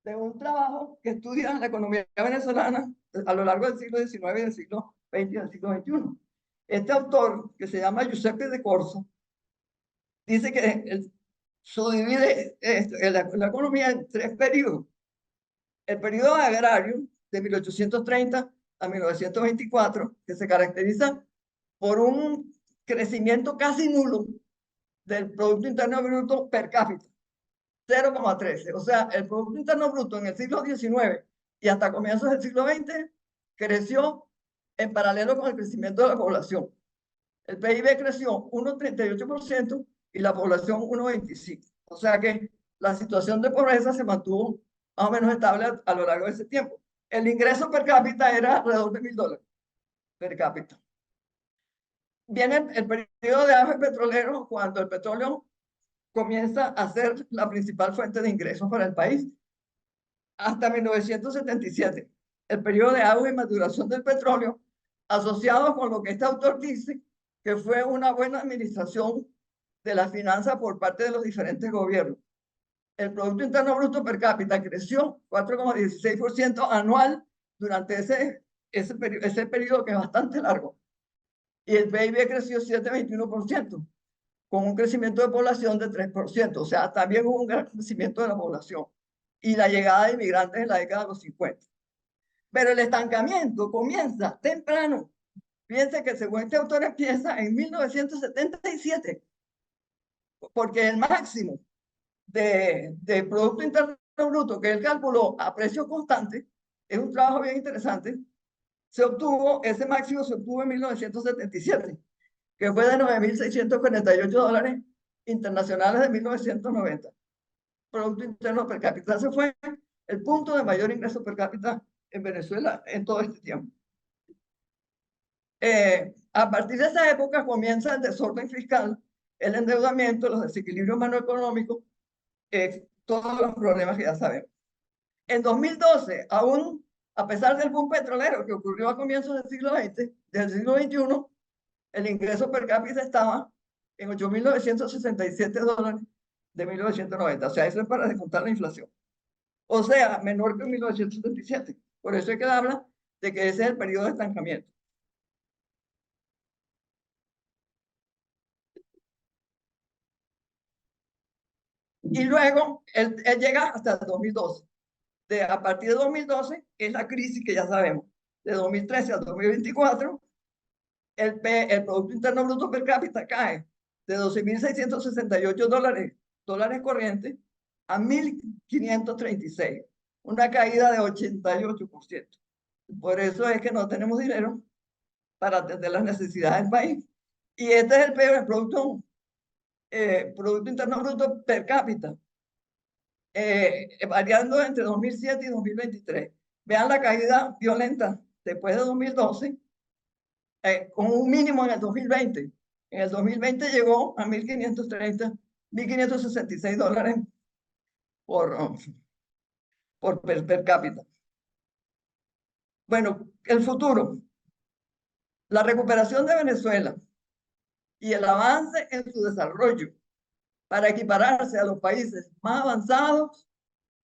de un trabajo que estudia la economía venezolana a lo largo del siglo XIX y del siglo XX y del siglo XXI. Este autor, que se llama Giuseppe de Corso, dice que subdivide la economía en 3 periodos. El periodo agrario, de 1830 a 1924, que se caracteriza por un crecimiento casi nulo del Producto Interno Bruto per cápita, 0,13. O sea, el Producto Interno Bruto en el siglo XIX y hasta comienzos del siglo XX creció en paralelo con el crecimiento de la población. El PIB creció 1,38% y la población 1,25%. O sea que la situación de pobreza se mantuvo más o menos estable a lo largo de ese tiempo. El ingreso per cápita era alrededor de $1.000 per cápita. Viene el periodo de auge petrolero cuando el petróleo comienza a ser la principal fuente de ingresos para el país. Hasta 1977, el periodo de auge y maduración del petróleo, asociado con lo que este autor dice, que fue una buena administración de la finanza por parte de los diferentes gobiernos. El Producto Interno Bruto per cápita creció 4,16% anual durante ese periodo que es bastante largo. Y el PIB creció 7,21%, con un crecimiento de población de 3%. O sea, también hubo un gran crecimiento de la población y la llegada de inmigrantes en la década de los 50. Pero el estancamiento comienza temprano. Fíjense que según este autor empieza en 1977, porque el máximo de Producto Interno Bruto que él calculó a precio constante, es un trabajo bien interesante, ese máximo se obtuvo en 1977, que fue de $9.648 internacionales de 1990. Producto Interno per cápita. Ese fue el punto de mayor ingreso per cápita en Venezuela en todo este tiempo. A partir de esa época comienza el desorden fiscal, el endeudamiento, los desequilibrios macroeconómicos, todos los problemas que ya sabemos. En 2012, aún a pesar del boom petrolero que ocurrió a comienzos del siglo XX, del siglo XXI, el ingreso per cápita estaba en $8.967 de 1990. O sea, eso es para descontar la inflación. O sea, menor que en 1977. Por eso es que habla de que ese es el periodo de estancamiento. Y luego él llega hasta el 2012. A partir de 2012 es la crisis que ya sabemos. De 2013 al 2024, el Producto Interno Bruto per cápita cae de 12.668 dólares corrientes a 1.536, una caída de 88%. Por eso es que no tenemos dinero para atender las necesidades del país. Y este es el Producto Interno Bruto per cápita, variando entre 2007 y 2023, Vean la caída violenta después de 2012, con un mínimo en el 2020. En el 2020 llegó a 1.566 dólares por per cápita. Bueno, el futuro. La recuperación de Venezuela y el avance en su desarrollo para equipararse a los países más avanzados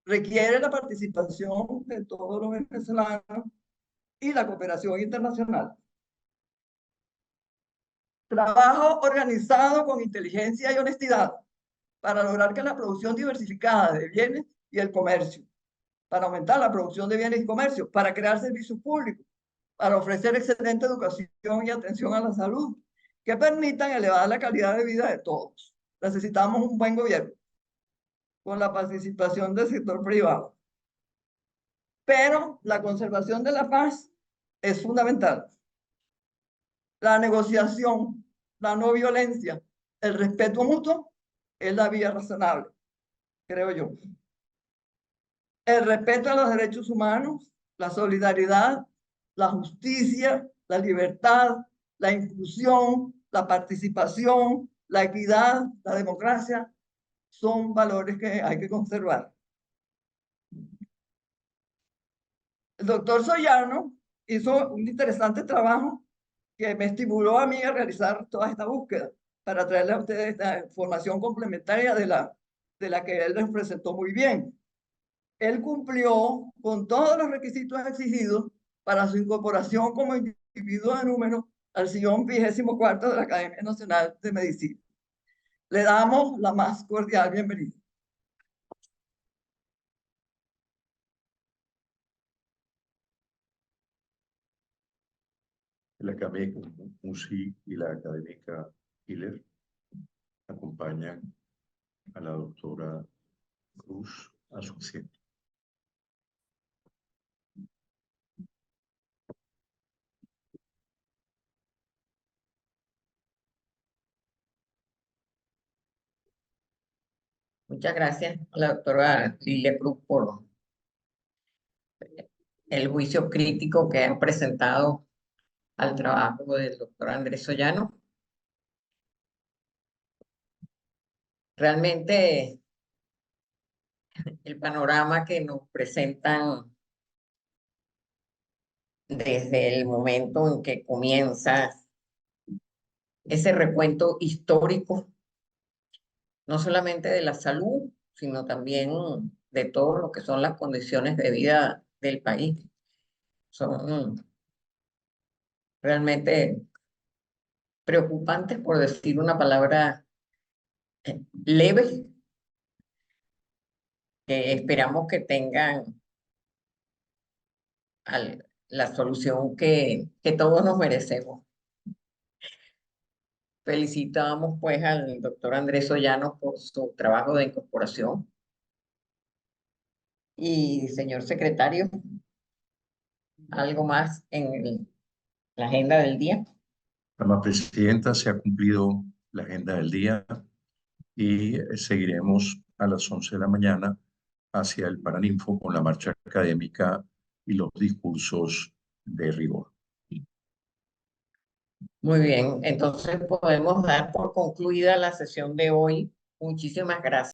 requiere la participación de todos los venezolanos y la cooperación internacional. Trabajo organizado con inteligencia y honestidad para lograr que la producción diversificada de bienes y el comercio, para aumentar la producción de bienes y comercio, para crear servicios públicos, para ofrecer excelente educación y atención a la salud, que permitan elevar la calidad de vida de todos. Necesitamos un buen gobierno con la participación del sector privado. Pero la conservación de la paz es fundamental. La negociación, la no violencia, el respeto mutuo es la vía razonable, creo yo. El respeto a los derechos humanos, la solidaridad, la justicia, la libertad, la inclusión, la participación, la equidad, la democracia, son valores que hay que conservar. El doctor Soyano hizo un interesante trabajo que me estimuló a mí a realizar toda esta búsqueda para traerle a ustedes esta información complementaria de la que él les presentó muy bien. Él cumplió con todos los requisitos exigidos para su incorporación como individuo de número al sillón 24 de la Academia Nacional de Medicina. Le damos la más cordial bienvenida. La académica Musi y la académica Hiller acompañan a la doctora Cruz a su asiento. Muchas gracias a la doctora Lilia Cruz por el juicio crítico que ha presentado al trabajo del doctor Andrés Soyano. Realmente el panorama que nos presentan desde el momento en que comienza ese recuento histórico, no solamente de la salud, sino también de todo lo que son las condiciones de vida del país, son realmente preocupantes, por decir una palabra leve, que esperamos que tengan la solución que todos nos merecemos. Felicitamos pues al doctor Andrés Soyano por su trabajo de incorporación. Y señor secretario, ¿algo más en la agenda del día? Dama presidenta, se ha cumplido la agenda del día y seguiremos a las 11 de la mañana hacia el Paraninfo con la marcha académica y los discursos de rigor. Muy bien, entonces podemos dar por concluida la sesión de hoy. Muchísimas gracias.